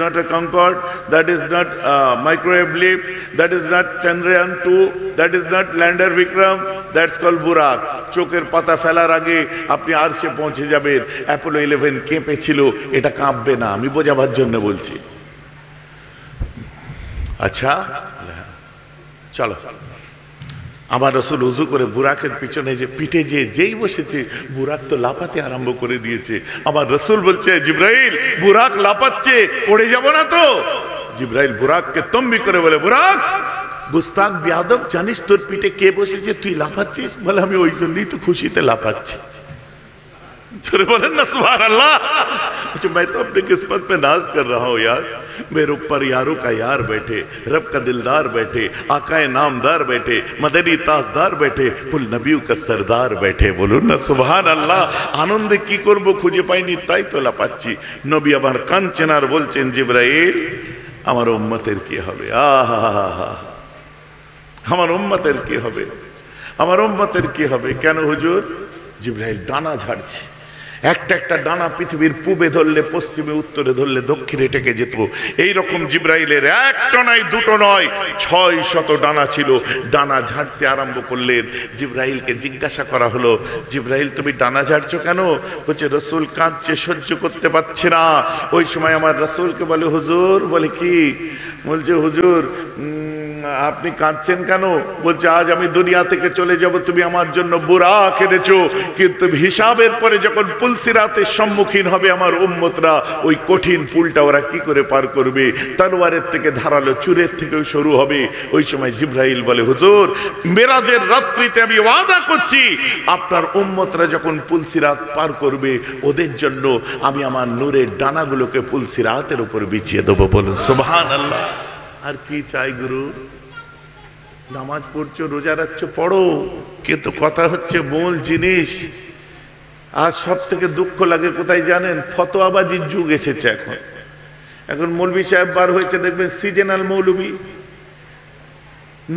not a Concorde, that is not microwave lift, that is not Chandrayaan 2, that is not lander Vikram, that's call Buraq. চোখের পাতা ফেলার আগে আপনি আরশে পৌঁছে যাবেন। অ্যাপোলো 11 কেঁপেছিল, এটা কাঁপবে না। আমি বোঝাবার জন্য বলছি। আচ্ছা চলো। আমার রাসূল ওযু করে বুরাকের পিছনে যে পিঠে যেই বসেছে, বুরাক তো লাফাতে আরম্ভ করে দিয়েছে। আমার রাসূল বলছে জিব্রাইল বুরাক লাফাচ্ছে, পড়ে যাব না তো? জিব্রাইল বুরাককে তম্বি করে বলে, বুরাক গুস্তাখ বেয়াদব, জানিস তোর পিঠে কে বসেছে, তুই লাফাচ্ছিস? বলে আমি ওই জন্যই তো খুশিতে লাফাচ্ছি। जोरे बोलें ना सुभान अल्लाह। मैं तो अपनी किस्मत पे नाज कर रहा हूँ यार, मेरे ऊपर यारों का यार बैठे, रब का दिलदार बैठे, आकाए नामदार बैठे, मदनी ताजदार बैठे, कुल नबियों का सरदार बैठे। बोलो ना सुभान अल्लाह। आनंदे की करबो खुঁজে পাইনি, তাই তো লাপাচ্ছি। নবী আবার কাঁদছেন আর বলছেন জিব্রাইল আমার উম্মতের কি হবে? আহা, আমার উম্মতের কি হবে? আমার উম্মতের কি হবে? কেন হুজুর? জিব্রাইল ডানা ঝাড়ছে। একটা একটা ডানা পৃথিবীর পূবে ধরলে পশ্চিমে, উত্তরে ধরলে দক্ষিণে টেকে যেত। এইরকম জিব্রাইলের একটা নয়, দুটো নয়, 600 ডানা ছিল। ডানা ঝাড়তে আরম্ভ করলেন। জিব্রাইলকে জিজ্ঞাসা করা হলো, জিব্রাইল তুমি ডানা ঝাড়ছো কেন? বলছে রাসূল কাঁদছে, সহ্য করতে পারছে না। ওই সময় আমার রাসূলকে বলে হুজুর, বলে কি? বলছে হুজুর আপনি কাঁদছেন কেন? বলছে আজ আমি দুনিয়া থেকে চলে যাব, তুমি আমার জন্য বুরাক এনেছো, কিন্তু হিসাবের পরে যখন পুল সিরাতের সম্মুখীন হবে আমার উম্মতরা, ওই কঠিন পুলটা ওরা কি করে পার করবে? তলোয়ারের থেকে ধারালো, চুরের থেকেও সরু হবে। ওই সময় জিব্রাইল বলে হুজুর মেরাজের রাত্রিতে আমি ওয়াদা করছি, আপনার উম্মতরা যখন পুল সিরাত পার করবে, ওদের জন্য আমি আমার নূরের ডানাগুলোকে পুল সিরাতের উপর বিছিয়ে দেবো। বলুন সুবহানাল্লাহ। আর কি চাই গুরু? নামাজ পড়ছো, রোজা রাখছো, পড়ো, কিন্তু কথা হচ্ছে মূল জিনিস। আজ সব থেকে দুঃখ লাগে কোথায় জানেন? ফতোয়াবাজির যুগ এসেছে এখন। এখন মৌলভী সাহেব বার হয়েছে, দেখবেন সিজনাল মৌলভী।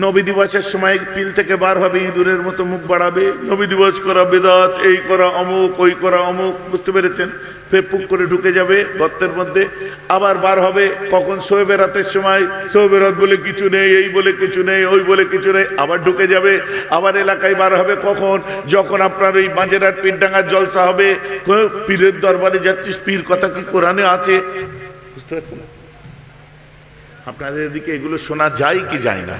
নবী দিবসের সময় পিল থেকে বার হবে, ইঁদুরের মতো মুখ বাড়াবে, নবী দিবস করা বিদআত, এই করা অমুক, ওই করা অমুক। বুঝতে পেরেছেন? ফেপুক করে ঢুকে যাবে গর্তের মধ্যে, আবার বার হবে কখন শোয়েবের রাতের সময়, শোয়েবের রাত বলে কিছু নেই, এই বলে কিছু নেই, ওই বলে কিছু নেই, আবার ঢুকে যাবে, আবার এলাকায় বার হবে কখন, যখন আপনার ওই মাঝেরহাট পীরডাঙ্গার জলসা হবে, পীরের দরবারে যাচ্ছিস, পীর কথা কি কোরআনে আছে, বুঝতে পারছেন? আপনাদের এদিকে এগুলো শোনা যায় কি যায় না,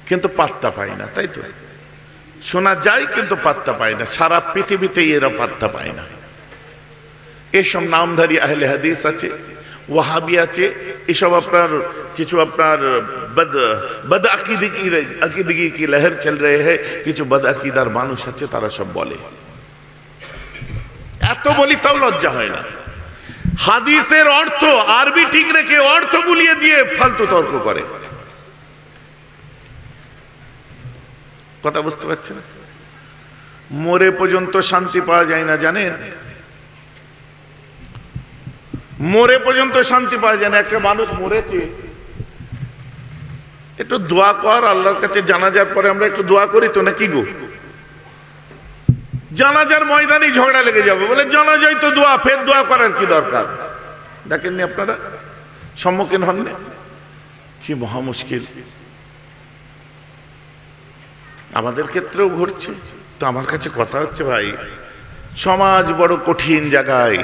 কিন্তু পাত্তা পায় না, তাই তো? শোনা যায় কিন্তু পাত্তা পায় না, সারা পৃথিবীতেই এরা পাত্তা পায় না। এসব নামধারী আহলে হাদিস আছে, ওয়াহাবি আছে, এসব আপনার কিছু আপনার বদ আকিদগি কি লহর চল রহে হ্যায়, কিছু বদ আকিদার মানুষ আছে, তারা সব বলে। এত বলি তাও লজ্জা হয় না। হাদিসের অর্থ আরবি ঠিক রেখে অর্থ গুলিয়ে দিয়ে ফালতু তর্ক করে। কথা বুঝতে পারছেন? মরে পর্যন্ত শান্তি পাওয়া যায় না, জানেন? মরে পর্যন্ত শান্তি পাওয়া যায় না। একটা মানুষ মরেছে, একটু দোয়া কর আল্লাহর কাছে, জানাজার পরে আমরা একটু দোয়া করি তো, নাকি গো? জানাজার ময়দানে ঝগড়া লেগে যাবে, বলে জানাজাই তো দোয়া, ফের দোয়া করার কি দরকার? দেখেননি আপনারা, সম্মুখীন হননি? কি মহা মুশকিল। আমাদের ক্ষেত্রেও ঘটছে। তো আমার কাছে কথা হচ্ছে, ভাই, সমাজ বড় কঠিন জায়গায়।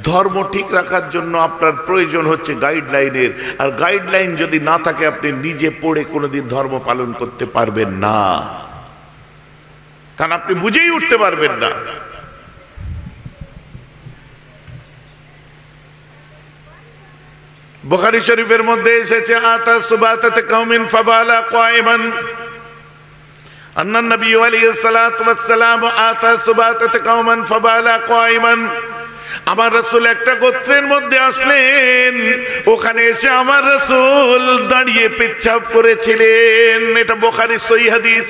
ধর্ম ঠিক রাখার জন্য আপনার প্রয়োজন হচ্ছে গাইডলাইনের, আর গাইডলাইন যদি না থাকে আপনি নিজে পড়ে কোনোদিন ধর্ম পালন করতে পারবেন না, কারণ আপনি বুঝেই উঠতে পারবেন না। বুখারী শরীফের মধ্যে এসেছে, আতা সুবাতাত কওমিন ফাবালা কায়মান, আন্নান নবী আলাইহিস সালাতু ওয়াস সালাম আতা সুবাতাত কওমান ফাবালা কায়মান। আমার রাসূল একটা গোত্রের মধ্যে আসলেন, ওখানে এসে আমার রাসূল দাঁড়িয়ে পেচ্ছাব করেছিলেন। এটা বুখারীর সহিহ হাদিস,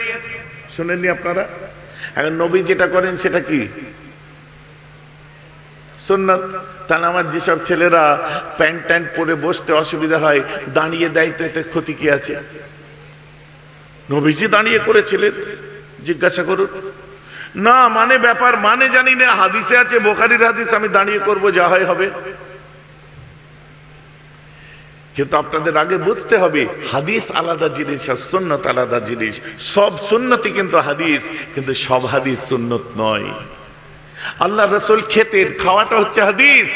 শুনেননি আপনারা? এখন নবী যেটা করেন সেটা কি? সুন্নাত। তাহলে আমার যেসব ছেলেরা প্যান্ট ট্যান্ট পরে বসতে অসুবিধা হয়, দাঁড়িয়ে দেয়, তো এতে ক্ষতি কি আছে? নবীজি দাঁড়িয়ে করেছিলেন, জিজ্ঞাসা করুন। না মানে ব্যাপার মানে জানি না, হাদিসে আছে, বুখারীর হাদিস, আমি দাঁড়িয়ে করব, যা হয় হবে। কিন্তু আপনাদের আগে বুঝতে হবে, হাদিস আলাদা জিনিস আর সুন্নত আলাদা জিনিস। সব সুন্নতই কিন্তু হাদিস, কিন্তু সব হাদিস সুন্নত নয়। আল্লাহ রাসূল খেতেন, খাওয়াটা হচ্ছে হাদিস,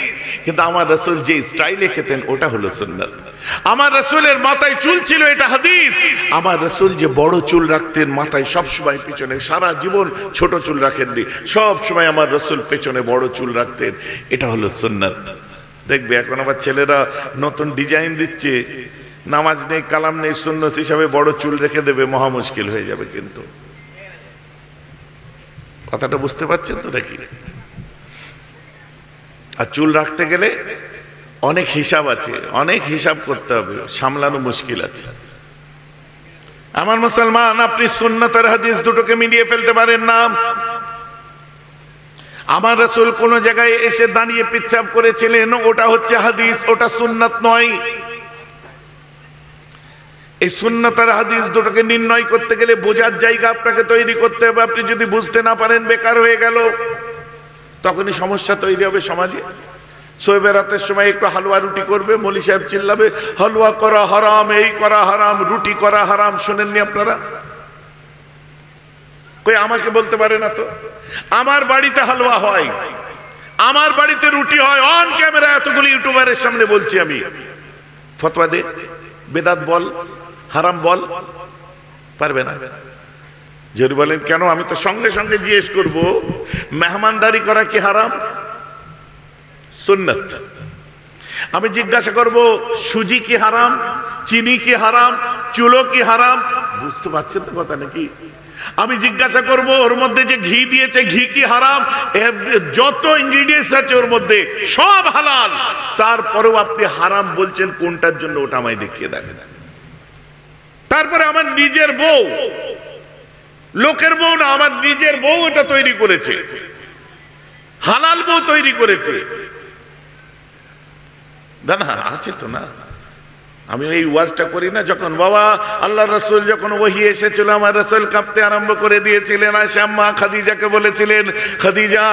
কিন্তু আমার রাসূল যে স্টাইলে খেতেন ওটা হলো সুন্নাত। আমার রাসূলের মাথায় চুল ছিল, এটা হাদিস। আমার রাসূল যে বড় চুল রাখতেন মাথায়, সব সময় পিছনে, সারা জীবন ছোট চুল রাখেননি, সব সময় আমার রাসূল পেছনে বড় চুল রাখতেন, এটা হলো সুন্নাত। দেখবে এখন আবার ছেলেরা নতুন ডিজাইন দিচ্ছে, নামাজ নেই কালাম নেই, সুন্নত হিসাবে বড় চুল রেখে দেবে, মহা মুশকিল হয়ে যাবে। কিন্তু কথাটা বুঝতে পারছেন তো নাকি? আর চুল রাখতে গেলে অনেক হিসাব আছে, অনেক হিসাব করতে হবে, সামলানো মুশকিল আছে। আমার মুসলমান, আপনি সুন্নাত আর হাদিস দুটোকে মিলিয়ে ফেলতে পারেন না। আমার রাসূল কোন জায়গায় এসে দাঁড়িয়ে পেচ্ছাব করেছিলেন, ওটা হচ্ছে হাদিস, ওটা সুন্নাত নয়। এই সুন্নাত আর হাদিস দুটোকে নির্ণয় করতে গেলে বোঝার জায়গা আপনাকে তৈরি করতে হবে। আপনি যদি বুঝতে না পারেন, বেকার হয়ে গেল, তখনই সমস্যা তৈরি হবে সমাজে। শোয়েবের রাতের সময় একটু হালুয়া রুটি করবে, মৌলী সাহেব চিল্লাবে হালুয়া করা হারাম, এই করা হারাম, রুটি করা হারাম। শোনেননি আপনারা? কই আমাকে বলতে পারে না তো? আমার বাড়িতে হালুয়া হয়, আমার বাড়িতে রুটি হয়, অন ক্যামেরা এতগুলো ইউটিউবারের সামনে বলছি আমি। ফতোয়া দে, বেদাত বল, হারাম বল, পারবে না। যদি বলেন কেন, আমি তো সঙ্গে সঙ্গে জিজ্ঞেস করব, মেহমানদারি করা কি হারাম? সুন্নাত। আমি জিজ্ঞাসা করব, সুজি কি হারাম, চিনি কি হারাম, চুলো কি হারাম? বুঝতে পারছেন তো কথা নাকি? আমি জিজ্ঞাসা করব, ওর মধ্যে যে ঘি দিয়েছে, ঘি কি হারাম? যত ইনগ্রিডিয়েন্টস আছে ওর মধ্যে সব হালাল, তারপরেও আপনি হারাম বলছেন, কোনটার জন্য ওটা আমায় দেখিয়ে দেন। তারপরে আমার নিজের বউ, লোকের বউ না, আমার নিজের বউ এটা তৈরি করেছে, হালাল বউ তৈরি করেছে। না আছে তো না, আমি এই ওয়াজটা করি না যখন বাবা আল্লাহ রাসূল যখন ওহী এসেছিল আমার রাসূল কাঁপতে আরম্ভ করে দিয়েছিলেন আয়েশা আম্মা খাদিজাকে বলেছিলেন খাদিজা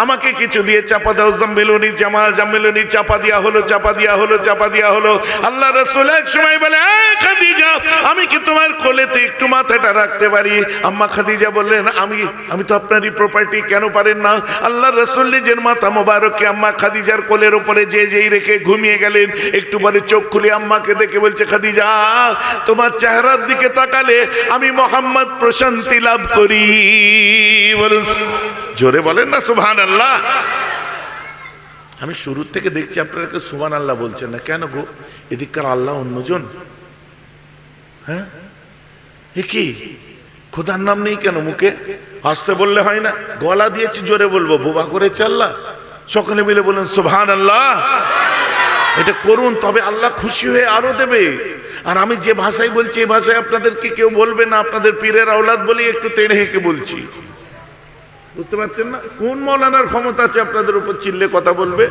আমাকে কিছু দিয়ে চাপা দাও জাম্মিলুনি জাম্মিলুনি চাপা দেয়া হলো আল্লাহ রাসূল এক সময় বলে খাদিজা আমি কি তোমার কোলেতে একটু মাথাটা রাখতে পারি আম্মা খাদিজা বললেন আমি তো আপনারই প্রপার্টি কেন পারেন না আল্লাহ রাসূল নিজের মাথা মোবারককে আম্মা খাদিজার কোলের উপরে যেই রেখে ঘুমিয়ে গেলেন একটু পরে চোখ খুলে আম্মাকে দেখে বলছে খাদিজা তোমার চেহারার দিকে তাকালে আমি মোহাম্মদ প্রশান্তি লাভ করি বলুন জোরে বলেন না সুবহানাল্লাহ আমি শুরু থেকে দেখছি আপনারা কেউ সুবহানাল্লাহ বলছেন না কেন গো এদিককার আল্লাহ অন্যজন হ্যাঁ কি খোদার নাম নেই কেন মুখে আসতে বললে হয় না গলা দিয়েছি জোরে বলবো বোবা করেছে আল্লাহ সকলে মিলে বলেন সুবহানাল্লাহ এটা করুন তবে আল্লাহ খুশি হয়ে আরো দেবে আর আমি যে ভাষায় বলছি এই ভাষায় আপনাদেরকে কেউ বলবে না আপনাদের পীরের আওলাদ বলে একটু তেড়ে হেঁকে বলছি বুঝতে পারছেন না কোন মৌলানার ক্ষমতা আছে আপনাদের উপর চিল্লে কথা বলবে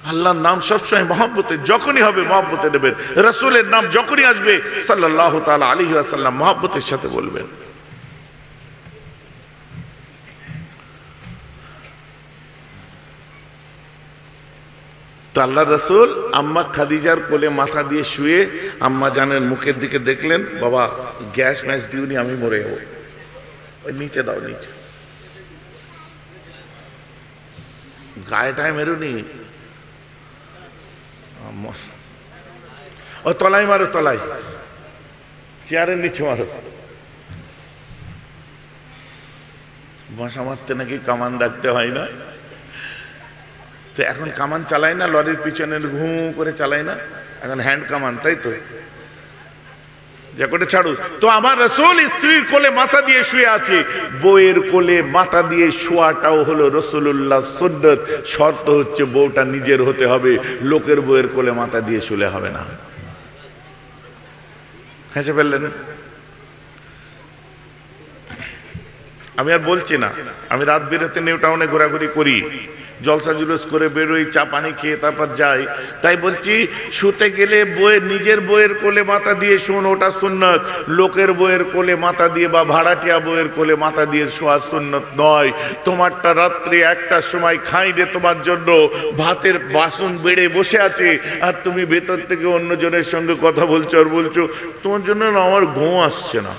আল্লাহর নাম সবসময় মহব্বতে যখনই হবে মহব্বতে নেবেন রাসূলের নাম যখনই আসবে সাল্লাল্লাহু তাআলা আলাইহি ওয়াসাল্লাম মহব্বতের সাথে বলবেন আল্লাহ রাসূল আম্মা খাদিজার কোলে মাথা দিয়ে শুয়ে আম্মা জানের মুখের দিকে দেখলেন বাবা গ্যাস ম্যাচ দিউনি আমি মরে যাবো ওই নিচে দাও নিচে গায়েটায় মেরুনি ও তলাই মারো তলাই চেয়ারের নিচে মারো বাসা মারতে নাকি কামান রাখতে হয় না তো এখন কামান চালাই না লরির পিছনে ঘু করে চালাই না এখন হ্যান্ড কামান তাই তো যা করে ছাড়ু তো আমার রাসূল স্ত্রীর কোলে মাথা দিয়ে শুয়ে আছে বউয়ের কোলে মাথা দিয়ে শোয়াটাও হলো রাসূলুল্লাহ সুন্নাত শর্ত হচ্ছে বউটা নিজের হতে হবে লোকের বউয়ের কোলে মাথা দিয়ে শুলে হবে না হেসে ফেললেন আমি আর বলছি না আমি রাত বেরোতে নিউ টাউনে ঘোরাঘুরি করি জলসা জুলুস করে বেরোই চা পানি খেয়ে তারপর যাই তাই বলছি শুতে গেলে নিজের বইয়ের কোলে মাথা দিয়ে শোন ওটা সুন্নত লোকের বইয়ের কোলে মাথা দিয়ে বা ভাড়াটিয়া বইয়ের কোলে মাথা দিয়ে শোয়া সুন্নত নয় তোমারটা রাত্রে একটার সময় খাইলে তোমার জন্য ভাতের বাসন বেড়ে বসে আছে আর তুমি ভেতর থেকে অন্যজনের সঙ্গে কথা বলছো আর বলছো তোমার জন্য না আমার ঘুম আসছে না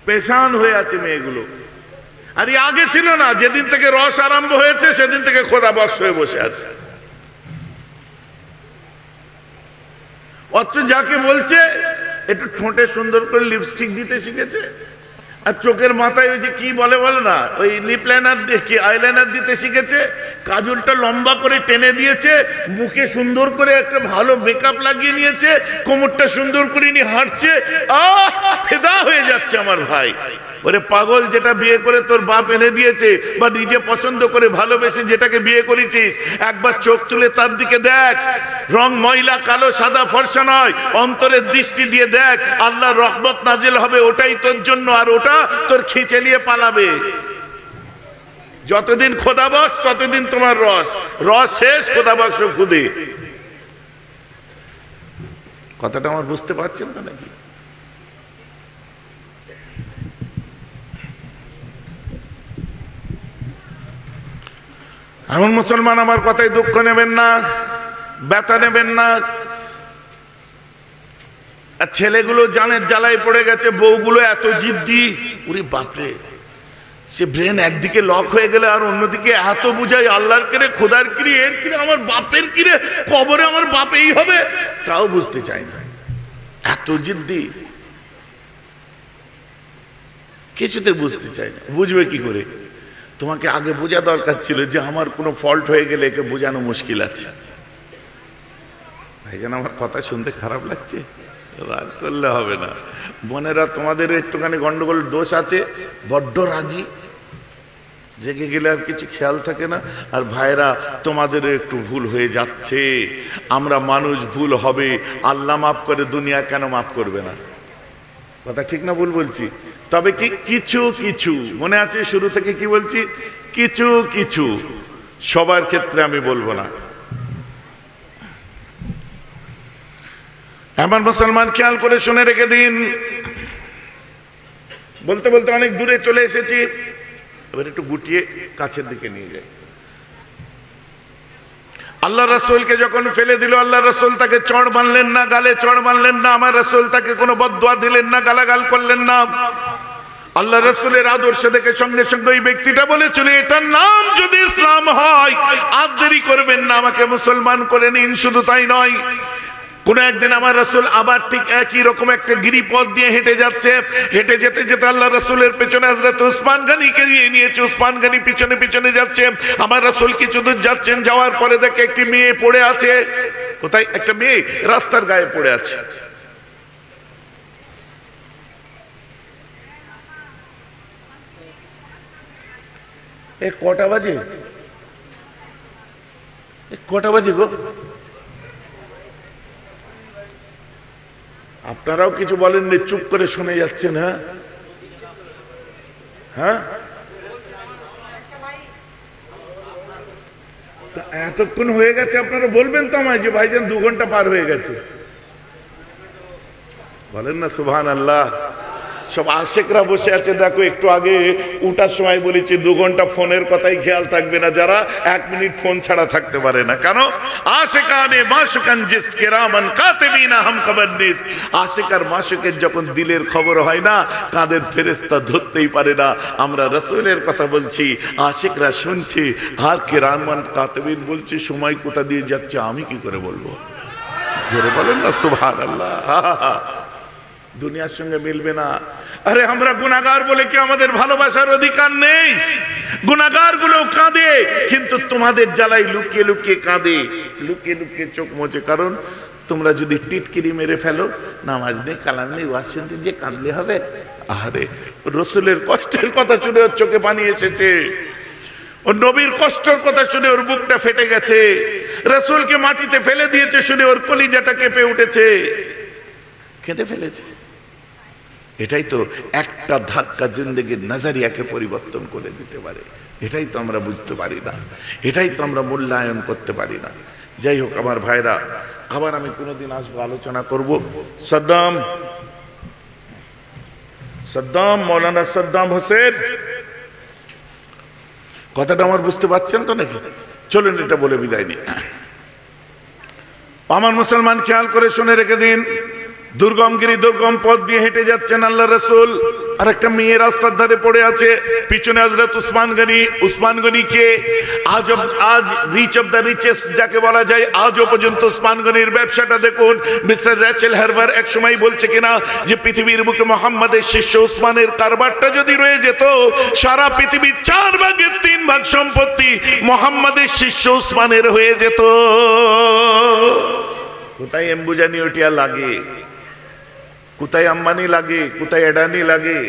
পেশান হয়ে আছে মেয়েগুলো আর আগে ছিল না যেদিন থেকে রস আরম্ভ হয়েছে সেদিন থেকে খোদা বক্স হয়ে বসে আছে অথচ যাকে বলছে একটু ঠোঁটে সুন্দর করে লিপস্টিক দিতে শিখেছে আর চোখের মাথায় ওই যে কি বলে না ওই লিপ লাইনার কি আইলাইনার দিতে শিখেছে কাজলটা লম্বা করে টেনে দিয়েছে মুখে সুন্দর করে একটা ভালো মেকআপ লাগিয়ে নিয়েছে কোমরটা সুন্দর করে নিয়ে হাঁটছে ফেদা হয়ে যাচ্ছে আমার ভাই ওরে পাগল যেটা বিয়ে করে তোর বাপ এনে দিয়েছে বা নিজে পছন্দ করে ভালোবেসে যেটাকে বিয়ে করেছিস একবার চোখ তুলে তার দিকে দেখ রং ময়লা কালো সাদা ফর্সা নয় অন্তরের দৃষ্টি দিয়ে দেখ আল্লাহর রহমত নাজিল হবে ওটাই তোর জন্য আর ওটা তোর খিঁচে নিয়ে পালাবে যতদিন খোদা বক্স ততদিন তোমার রস শেষ খোদা বক্স খুদে কথাটা আমার বুঝতে পারছেন তো নাকি এমন মুসলমান আমার কথায় দুঃখ নেবেন না ব্যথা নেবেন না আর ছেলেগুলো জানের জ্বালায় পড়ে গেছে বউগুলো এত জিদ্দি ওরে বাপরে সে ব্রেন একদিকে লক হয়ে গেলে আর অন্যদিকে এত বুঝাই আল্লাহর কিরে খোদার কিরে এর কিরে আমার বাপের কিরে কবরে আমার বাপ এই হবে তাও বুঝতে চাই না এত জিদ্দি কিছুতে বুঝতে চাই না বুঝবে কি করে তোমাকে আগে বোঝা দরকার ছিল যে আমার কোনো ফল্ট হয়ে গেলে একে বোঝানো মুশকিল আছে ভাইজান আমার কথা শুনতে খারাপ লাগছে রাগ করলে হবে না বোনেরা তোমাদের একটুখানি গন্ডগোল দোষ আছে বড্ড রাগী জেগে গেলে আর কিছু খেয়াল থাকে না আর ভাইরা তোমাদের একটু ভুল হয়ে যাচ্ছে আমরা মানুষ ভুল হবে আল্লাহ মাফ করে দুনিয়া কেন মাফ করবে না কথা ঠিক না ভুল বলছি তবে কি কিছু কিছু মনে আছে শুরু থেকে কি বলছি কিছু কিছু সবার ক্ষেত্রে আমি বলবো না। আমার মুসলমান খেয়াল করে শুনে রেখে দিন, বলতে বলতে অনেক দূরে চলে এসেছি, এবার একটু গুটিয়ে কাছের দিকে নিয়ে যাই। আল্লাহ রাসূলকে যখন ফেলে দিল, আল্লাহ রাসূল তাকে চড় মারলেন না, গালে চড় মারলেন না, আমার রাসূল তাকে কোনো বদদুয়া দিলেন না, গালাগাল করলেন না। আল্লাহ রাসূলের আদর্শ দেখে সঙ্গে সঙ্গে ওই ব্যক্তিটা বলেছিল, এটার নাম যদি ইসলাম হয়, আর দেরি করবেন না, আমাকে মুসলমান করে নিন। শুধু তাই নয়, কোন একদিন আমার রাসূল আবার ঠিক একই রকম একটা গিরিপথ দিয়ে হেঁটে যাচ্ছে, হেঁটে যেতে যেতে আল্লাহ রাসূলের পেছনে হযরত উসমান গনিকে নিয়েছে, উসমান গনি পিছনে পিছনে যাচ্ছে। আমার রাসূল কিছু দূর যাচ্ছেন, যাওয়ার পরে দেখে একটি মেয়ে পড়ে আছে। কোথায়? একটা মেয়ে রাস্তার গায়ে পড়ে আছে। কটা বাজে? কটা বাজে গো? আপনারাও কিছু বলেননি, চুপ করে শুনে যাচ্ছেন। হ্যাঁ হ্যাঁ, এতক্ষণ হয়ে গেছে, আপনারা বলবেন তো আমায় যে ভাইজান 2 ঘন্টা পার হয়ে গেছে। বলেন না সুবহানাল্লাহ। সব আশেকরা বসে আছে, দেখো একটু আগে উঠার সময় বলেছি 2 ঘন্টা ফোনের কথাই খেয়াল থাকবে না, যারা 1 মিনিট ফোন ছাড়া থাকতে পারে না। কেন? আশেকানে মাশুকান জিস কিরামান কাতিবিনা হাম খবর নিস। আশেকার মাশুকের যখন দিলের খবর হয় না, কাঁধের ফেরেশতা ধরতেই পারে না। আমরা রাসূলের কথা বলছি, আশেকরা শুনছি, আর কিরামান কাতিবিন বলছি, সময় কোথা দিয়ে যাচ্ছে আমি কি করে বলবো? জোরে বলেন না সুবহানাল্লাহ। দুনিয়ার সঙ্গে মিলবে না। আরে আমরা গুনাহগার বলে কি আমাদের ভালোবাসার অধিকার নেই? গুনাহগার গুলো কাঁদে, কিন্তু তোমাদের জ্বালাই লুকিয়ে লুকিয়ে কাঁদে, লুকিয়ে লুকিয়ে চোখ মোছে। কারণ তোমরা যদি টিটকিরি মেরে ফেলো, নামাজ নেই, কালাম নেই, ওয়াজ শুনতে যে কাঁদলে হবে? আরে রাসূলের কষ্টের কথা শুনে ওর চোখে পানি এসেছে, ওর নবীর কষ্টের কথা শুনে ওর বুকটা ফেটে গেছে, রাসূলকে মাটিতে ফেলে দিয়েছে শুনে ওর কলিজাটা কেঁপে উঠেছে, কেঁদে ফেলেছে। এটাই তো একটা ধাক্কা জিন্দেগির নজরিয়াকে পরিবর্তন করে দিতে পারে। এটাই তো আমরা বুঝতে পারি না, এটাই তো আমরা মূল্যায়ন করতে পারি না। যাই হোক আমার ভাইরা, আবার আমি কোনোদিন আসবো, আলোচনা করব। সাদ্দাম, মৌলানা সাদ্দাম হোসেন, কথাটা আমার বুঝতে পারছেন তো নাকি? চলুন এটা বলে বিদায় দিই। আমার মুসলমান খেয়াল করে শুনে রেখে দিন, দুর্গমগিরি দুর্গম পথ দিয়ে হেঁটে যাচ্ছেন আল্লাহ রাসূল, আর একটা মেয়ে রাস্তার ধারে পড়ে আছে, পিছনে হযরত উসমান গনি। উসমান গনিকে আজ রিচ অফ দ্য রিচেস্ট যাকে বলা যায়, আজও পর্যন্ত উসমান গনির ব্যবসাটা দেখুন। মিস্টার রেচেল হারবার এক সময় বলছে কিনা যে পৃথিবীর বুকে মোহাম্মদের শিষ্য উসমানের কারবারটা যদি রয়ে যেত, সারা পৃথিবীর 4 ভাগের 3 ভাগ সম্পত্তি মোহাম্মদের শিষ্য উসমানের হয়ে যেত। কোথায় এম্বুজানি ওটিয়া লাগে, কোথায় আম্বানি লাগে, কোথায় এডানি লাগে?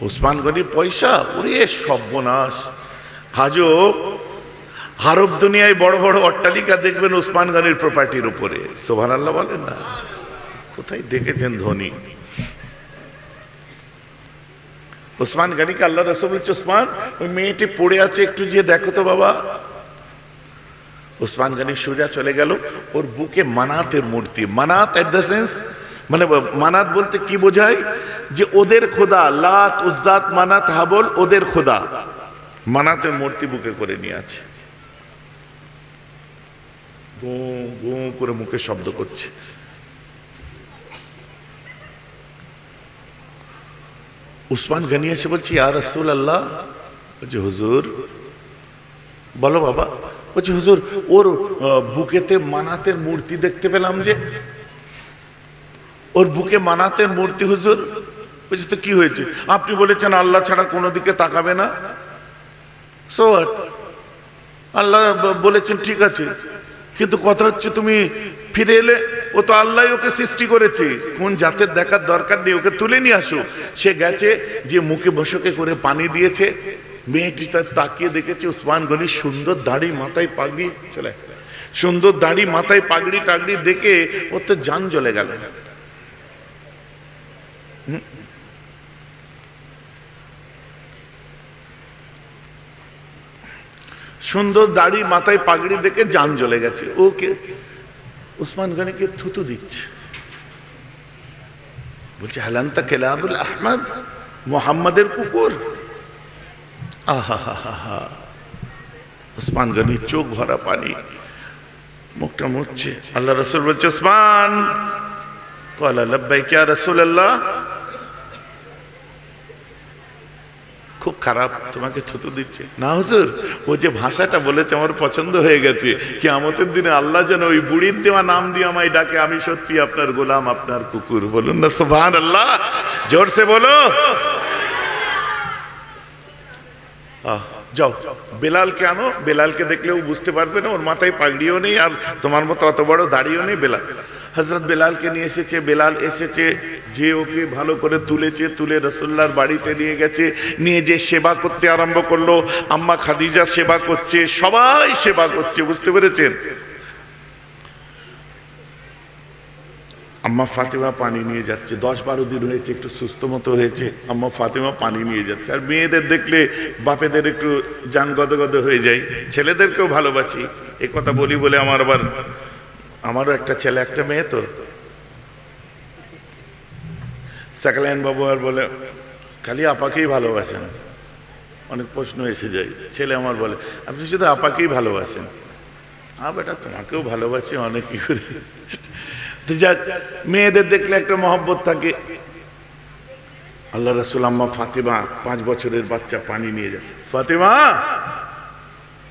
উসমান গনির পয়সা, ওরে সর্বনাশ। আজও আরব দুনিয়ায় বড় বড় অট্টালিকা দেখবেন উসমান গনির প্রপার্টির উপরে। সুবহানাল্লাহ বলেন না? কোথায় দেখেছেন ধনী? উসমান গনিকে আল্লাহ রাসূল বলছে, উসমান ওই মেয়েটি পড়ে আছে, একটু যে দেখো তো বাবা। উসমান গনি সোজা চলে গেল, ওর বুকে মানাতের মূর্তি। মানাত এট দ্য সেন্স, মানে মানাত বলতে কি বোঝায়? যে ওদের খোদা লাত, উজ্জাত, মানাত, হাবল ওদের খোদা। মানাতের মূর্তি বুকে করে নিয়ে আছে, গো গো করে মুখে শব্দ করছে। উসমান গনি এসে বলছে, ইয়া রাসূলুল্লাহ। বলছে হুজুর। বলো বাবা। বলছে হুজুর, ওর বুকেতে মানাতের মূর্তি দেখতে পেলাম যে। ওর বুকে মানাতের মূর্তি হুজুর। বলছে তো কি হয়েছে? আপনি বলেছেন আল্লাহ ছাড়া কোনো দিকে তাকাবে না। সো আল্লাহ বলেছেন ঠিক আছে, কিন্তু কথা হচ্ছে তুমি ফিরে এলে, ও তো আল্লাহ ওকে সৃষ্টি করেছে, কোন জাতের দেখার দরকার নেই, ওকে তুলে নিয়ে আসো। সে গেছে, যে মুখে বসকে করে পানি দিয়েছে, মেয়েটি তার তাকিয়ে দেখেছে উসমান গনি সুন্দর দাড়ি, মাথায় পাগড়ি, চলে সুন্দর দাড়ি, মাথায় পাগড়ি টাগড়ি দেখে ওর তো জান জ্বলে গেল। সুন্দর দাড়ি, মাথায় পাগড়ি দেখে জান জ্বলে গেছে। ওকে উসমান গনিকে থুতু দিচ্ছে, বলছে হালান্তা কেলাবুল আহমদ, মোহাম্মদের কুকুর। আহা হা হা হা, উসমান গনি চোখ ভরা পানি, মুখটা মুছছে। আল্লাহ রাসূল বলছে উসমান, ক্বালা লাব্বাইক ইয়া রাসূলুল্লাহ, খুব খারাপ, তোমাকে থুতু দিচ্ছে। না হুজুর, ও যে ভাষাটা বলেছে আমার পছন্দ হয়ে গেছে, কিয়ামতের দিনে আল্লাহ যেন ওই বুড়ির দেওয়া নাম দিয়ে আমায় ডাকে, আমি সত্যি আপনার গোলাম, আপনার কুকুর। বলুন না সুবহানাল্লাহ, জোরসে বলো। যাও বেলালকে আনো, বেলালকে দেখলেও বুঝতে পারবে না, ওর মাথায় পাগড়িও নেই আর তোমার মতো অত বড় দাড়িও নেই। বেলাল, হযরত বেলালকে নিয়ে এসেছে। বেলাল এসেছে, যে ওকে ভালো করে তুলেছে, তুলে রাসূলুল্লাহর বাড়িতে নিয়ে গেছে, নিয়ে যে সেবা করতে আরম্ভ করলো। আম্মা খাদিজা সেবা করছে, সবাই সেবা করছে, বুঝতে পেরেছেন? আম্মা ফাতেমা পানি নিয়ে যাচ্ছে, 10-12 দিন হয়েছে, একটু সুস্থ মতো হয়েছে। আম্মা ফাতেমা পানি নিয়ে যাচ্ছে। আর মেয়েদের দেখলে বাপেদের একটু জান গদগদ হয়ে যায়। ছেলেদেরকেও ভালোবাসি, এ কথা বলি বলে আমারও একটা ছেলে একটা মেয়ে, তো সাকলাইন বাবু আর বলে খালি আপাকেই ভালোবাসেন। অনেক প্রশ্ন এসে যায়, ছেলে আমার বলে আপনি শুধু আপাকেই ভালোবাসেন। বেটা তোমাকেও ভালোবাসি অনেক, কি করে। যাক, মেয়েদের দেখলে একটা মহব্বত থাকে। আল্লাহ রাসূল আম্মা ফাতেমা 5 বছরের বাচ্চা পানি নিয়ে যাচ্ছে। ফাতেমা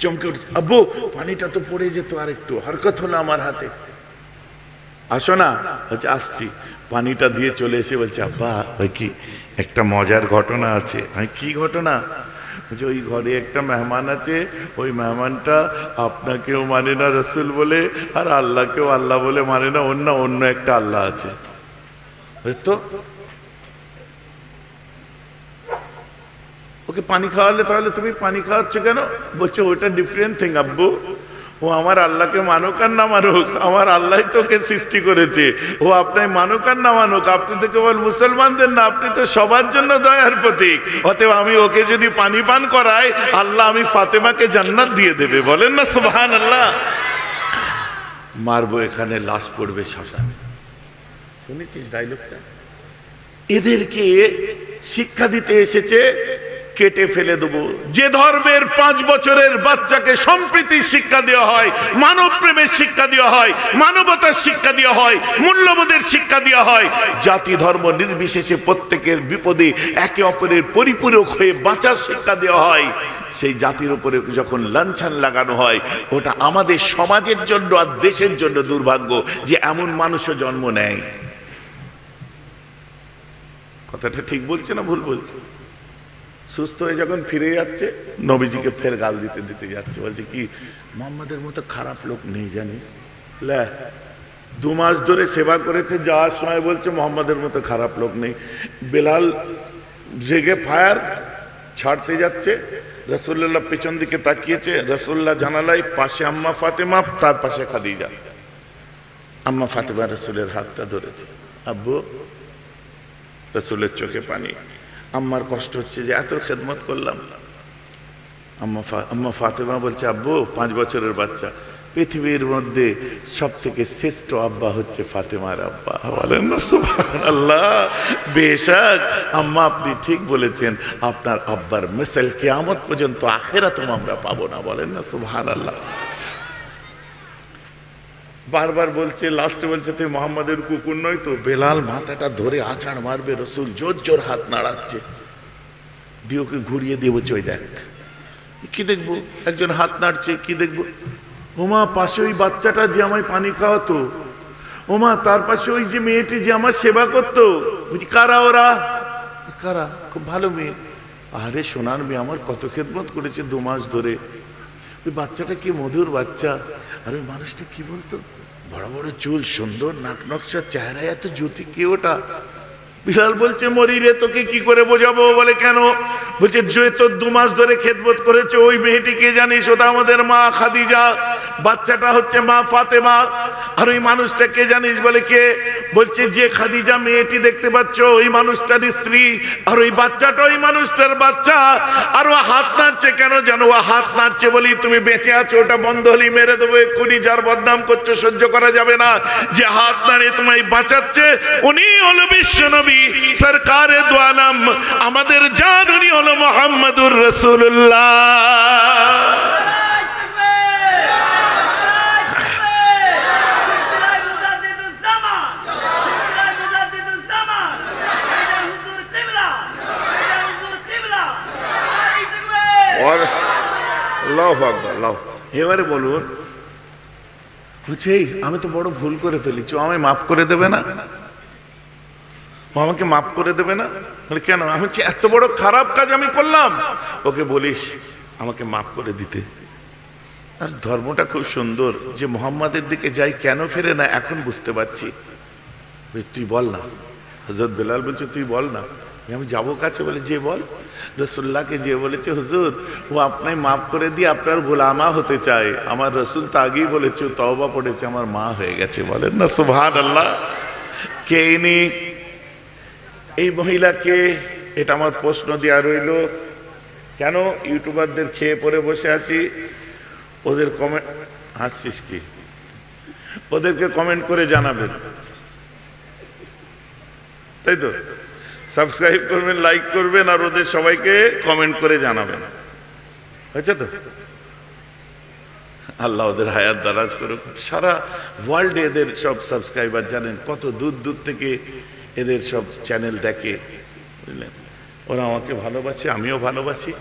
চমকে উঠছে, আব্বু পানিটা তো পড়ে যেত, আর একটু হরকত হলো আমার হাতে, আসো না। বলছে আসছি। পানিটা দিয়ে চলে এসে বলছে আব্বা ওই কি একটা মজার ঘটনা আছে। আমি কি ঘটনা? বলছে ওই ঘরে একটা মেহমান আছে, ওই মেহমানটা আপনাকেও মানে না রাসূল বলে, আর আল্লাহকেও আল্লাহ বলে মানে না, অন্য একটা আল্লাহ আছে। তো ওকে পানি খাওয়ালে, তাহলে তুমি পানি খাওয়াচ্ছ কেন? বলছে ওটা ডিফারেন্ট থিং আব্বু, ও আমার আল্লাহকে মানুক আর না মানুক, আমার আল্লাহ তো ওকে সৃষ্টি করেছে, ও আপনার মানুক আর না মানুক, আপনি তো কেবল মুসলমানদের না, আপনি তো সবার জন্য দয়ার প্রতীক। অতএব আমি ওকে যদি পানি পান করাই, আল্লাহ আমি ফাতেমাকে জান্নাত দিয়ে দেবে। বলেন না সুবহানাল্লাহ। মারবো এখানে, লাশ পড়বে শ্মশানে। শুনেছিস ডায়লগটা? এদেরকে শিক্ষা দিতে এসেছে, কেটে ফেলে দেবো। যে ধর্মের 5 বছরের বাচ্চাকে সম্প্রীতির শিক্ষা দেওয়া হয়, মানব প্রেমের শিক্ষা দেওয়া হয়, মানবতার শিক্ষা দেওয়া হয়, মূল্যবোধের শিক্ষা দেওয়া হয়, জাতি ধর্ম নির্বিশেষে প্রত্যেকের বিপদে একে অপরের পরিপূরক হয়ে বাঁচার শিক্ষা দেওয়া হয়, সেই জাতির উপরে যখন লাঞ্ছন লাগানো হয়, ওটা আমাদের সমাজের জন্য আর দেশের জন্য দুর্ভাগ্য যে এমন মানুষও জন্ম নেয়। কথাটা ঠিক বলছে না ভুল বলছে? সুস্থ হয়ে যখন ফিরে যাচ্ছে, নবীজিকে ফের গাল দিতে যাচ্ছে, বলছে কি মুহাম্মাদের মতো খারাপ লোক নেই জানিস। 2 মাস ধরে সেবা করেছে, যাওয়ার সময় বলছে মুহাম্মাদের মতো খারাপ লোক নেই। বেলাল জেগে ফায়ার ছাড়তে যাচ্ছে, রাসূলুল্লাহ পেছন দিকে তাকিয়েছে, রাসূলুল্লাহ জানালায়, পাশে আম্মা ফাতেমা, তার পাশে খাদিজা। আম্মা ফাতেমা রাসূলের হাতটা ধরেছে। আব্বু, রাসূলের চোখে পানি। আম্মার কষ্ট হচ্ছে যে এত খেদমত করলাম। আম্মা ফাতেমা বলছে আব্বু 5 বছরের বাচ্চা, পৃথিবীর মধ্যে সব থেকে শ্রেষ্ঠ আব্বা হচ্ছে ফাতেমার আব্বা। বলেন না সুবহানাল্লাহ। বেশক আম্মা আপনি ঠিক বলেছেন, আপনার আব্বার মিসাল কিয়ামত পর্যন্ত আখিরাতেও আমরা পাবো না। বলেন না সুবহানাল্লাহ। বারবার বলছে, লাস্টে বলছে তুই মুহাম্মাদের কুকুর নয় তো। বেলাল মাথাটা ধরে আছাড় মারবে, রাসূল জোর জোর হাত নাড়াচ্ছে, দিওকে ঘুরিয়ে দিয়ে বলছে ওই দেখ। কি দেখবো? একজন হাত নাড়ছে, কি দেখবো? ওমা পাশে ওই বাচ্চাটা যে আমায় পানি খাওয়াতো, ওমা তার পাশে ওই যে মেয়েটি যে আমার সেবা করতো। বুঝি কারা ওরা? কারা? খুব ভালো মেয়ে। আরে সোনার মেয়ে, আমার কত খেদমত করেছে 2 মাস ধরে। ওই বাচ্চাটা কি মধুর বাচ্চা। আর ওই মানুষটা কি বলতো, বড় বড় চুল, সুন্দর নাক নকশা, চেহারা এত জ্যোতি, কে ওটা? বিলাল বলছে মরি রে, তোকে কি করে বোঝাবো? বলে কেন? বলছে যে তো 2 মাস ধরে খেদমত করেছে ওই মেয়েটিকে জানিস? ওটা আমাদের মা খাদিজা, বাচ্চাটা হচ্ছে মা ফাতেমা। আর ওই মানুষটাকে জানিস? বলে কে? বলছে যে খাদিজা মেয়েটি দেখতে পাচ্ছ ওই মানুষটার স্ত্রী, আর ওই বাচ্চাটা ওই মানুষটার বাচ্চা। আর ও হাত নাড়ছে কেন জানো? ও হাত নাড়ছে বলি তুমি বেঁচে আছো, ওটা বন্ধ হলেই মেরে দেবো এক্ষুনি। যার বদনাম করছে সহ্য করা যাবে না। যে হাত নাড়ে তোমায় বাঁচাচ্ছে উনি হলো বিশ্বনবী সরকারে দু আলম, আমাদের জান, উনি হলো মুহাম্মাদুর রাসূলুল্লাহ। এবারে বলুন, বুঝছি আমি তো বড় ভুল করে ফেলেছি, আমায় মাফ করে দেবে না? আমাকে মাফ করে দেবে না? কেন? আমি এত বড় খারাপ কাজ আমি করলাম। ওকে বলিস আমাকে মাফ করে দিতে। আর ধর্মটা খুব সুন্দর, যে মুহাম্মাদের দিকে যাই কেন ফেরে না এখন বুঝতে পারছি। তুই বল না। হযরত বেলাল বলছে তুই বল না। আমি যাবো কাছে? বলে যে বল। রসুল্লাহকে যে বলেছে হুজুর ও আপনায় মাফ করে দিয়ে আপনার গোলামা হতে চায়। আমার রসুল তো আগেই বলেছে, তওবা পড়েছে, আমার মা হয়ে গেছে। বলেন না সুবহানাল্লাহ। কে ইনি? এই মহিলাকে? এটা আমার প্রশ্ন দেওয়া রইল। কেন ইউটিউবারদের খেয়ে পরে বসে আছি? ওদের কমেন্ট হাসছিস কি? ওদেরকে কমেন্ট করে জানাবেন, তাই তো? সাবস্ক্রাইব করবেন, লাইক করবেন, আর ওদের সবাইকে কমেন্ট করে জানাবেন, হয়েছে তো? আল্লাহ ওদের হায়াত দারাজ করুক। সারা ওয়ার্ল্ডে এদের সব সাবস্ক্রাইবার জানেন কত দূর দূর থেকে এদের সব চ্যানেল দেখে, বুঝলেন? ওরা আমাকে ভালোবাসে, আমিও ভালোবাসি।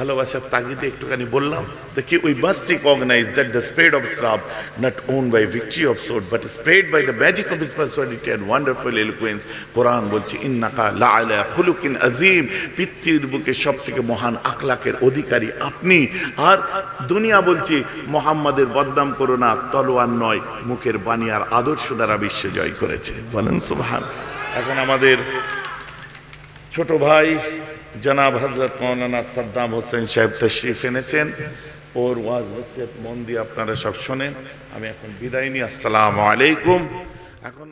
ভালোবাসার তাগিদে একটুখানি বললাম দেখি, we must recognise that the spirit of Islam not won by victory of sword but spread by the magic of his personality and wonderful eloquence. কোরআন বলছে ইন্নাকা লাআলা খুলুকিন আযীম, পৃথিবীর বুকে সব থেকে মহান আখলাকের অধিকারী আপনি। আর দুনিয়া বলছে মুহাম্মাদের বদনাম করো না, তলোয়ার নয় মুখের বাণী আর আদর্শ দ্বারা বিশ্ব জয় করেছে। বলেন সুবহান। এখন আমাদের ছোট ভাই জনাব হযরত মাওলানা সাদ্দাম হোসেন সাহেব তশরিফ এনেছেন। ওর ওয়াজ নসিহত মন দিয়ে আপনারা সব শোনেন। আমি এখন বিদায় নিই। আসসালামু আলাইকুম। এখন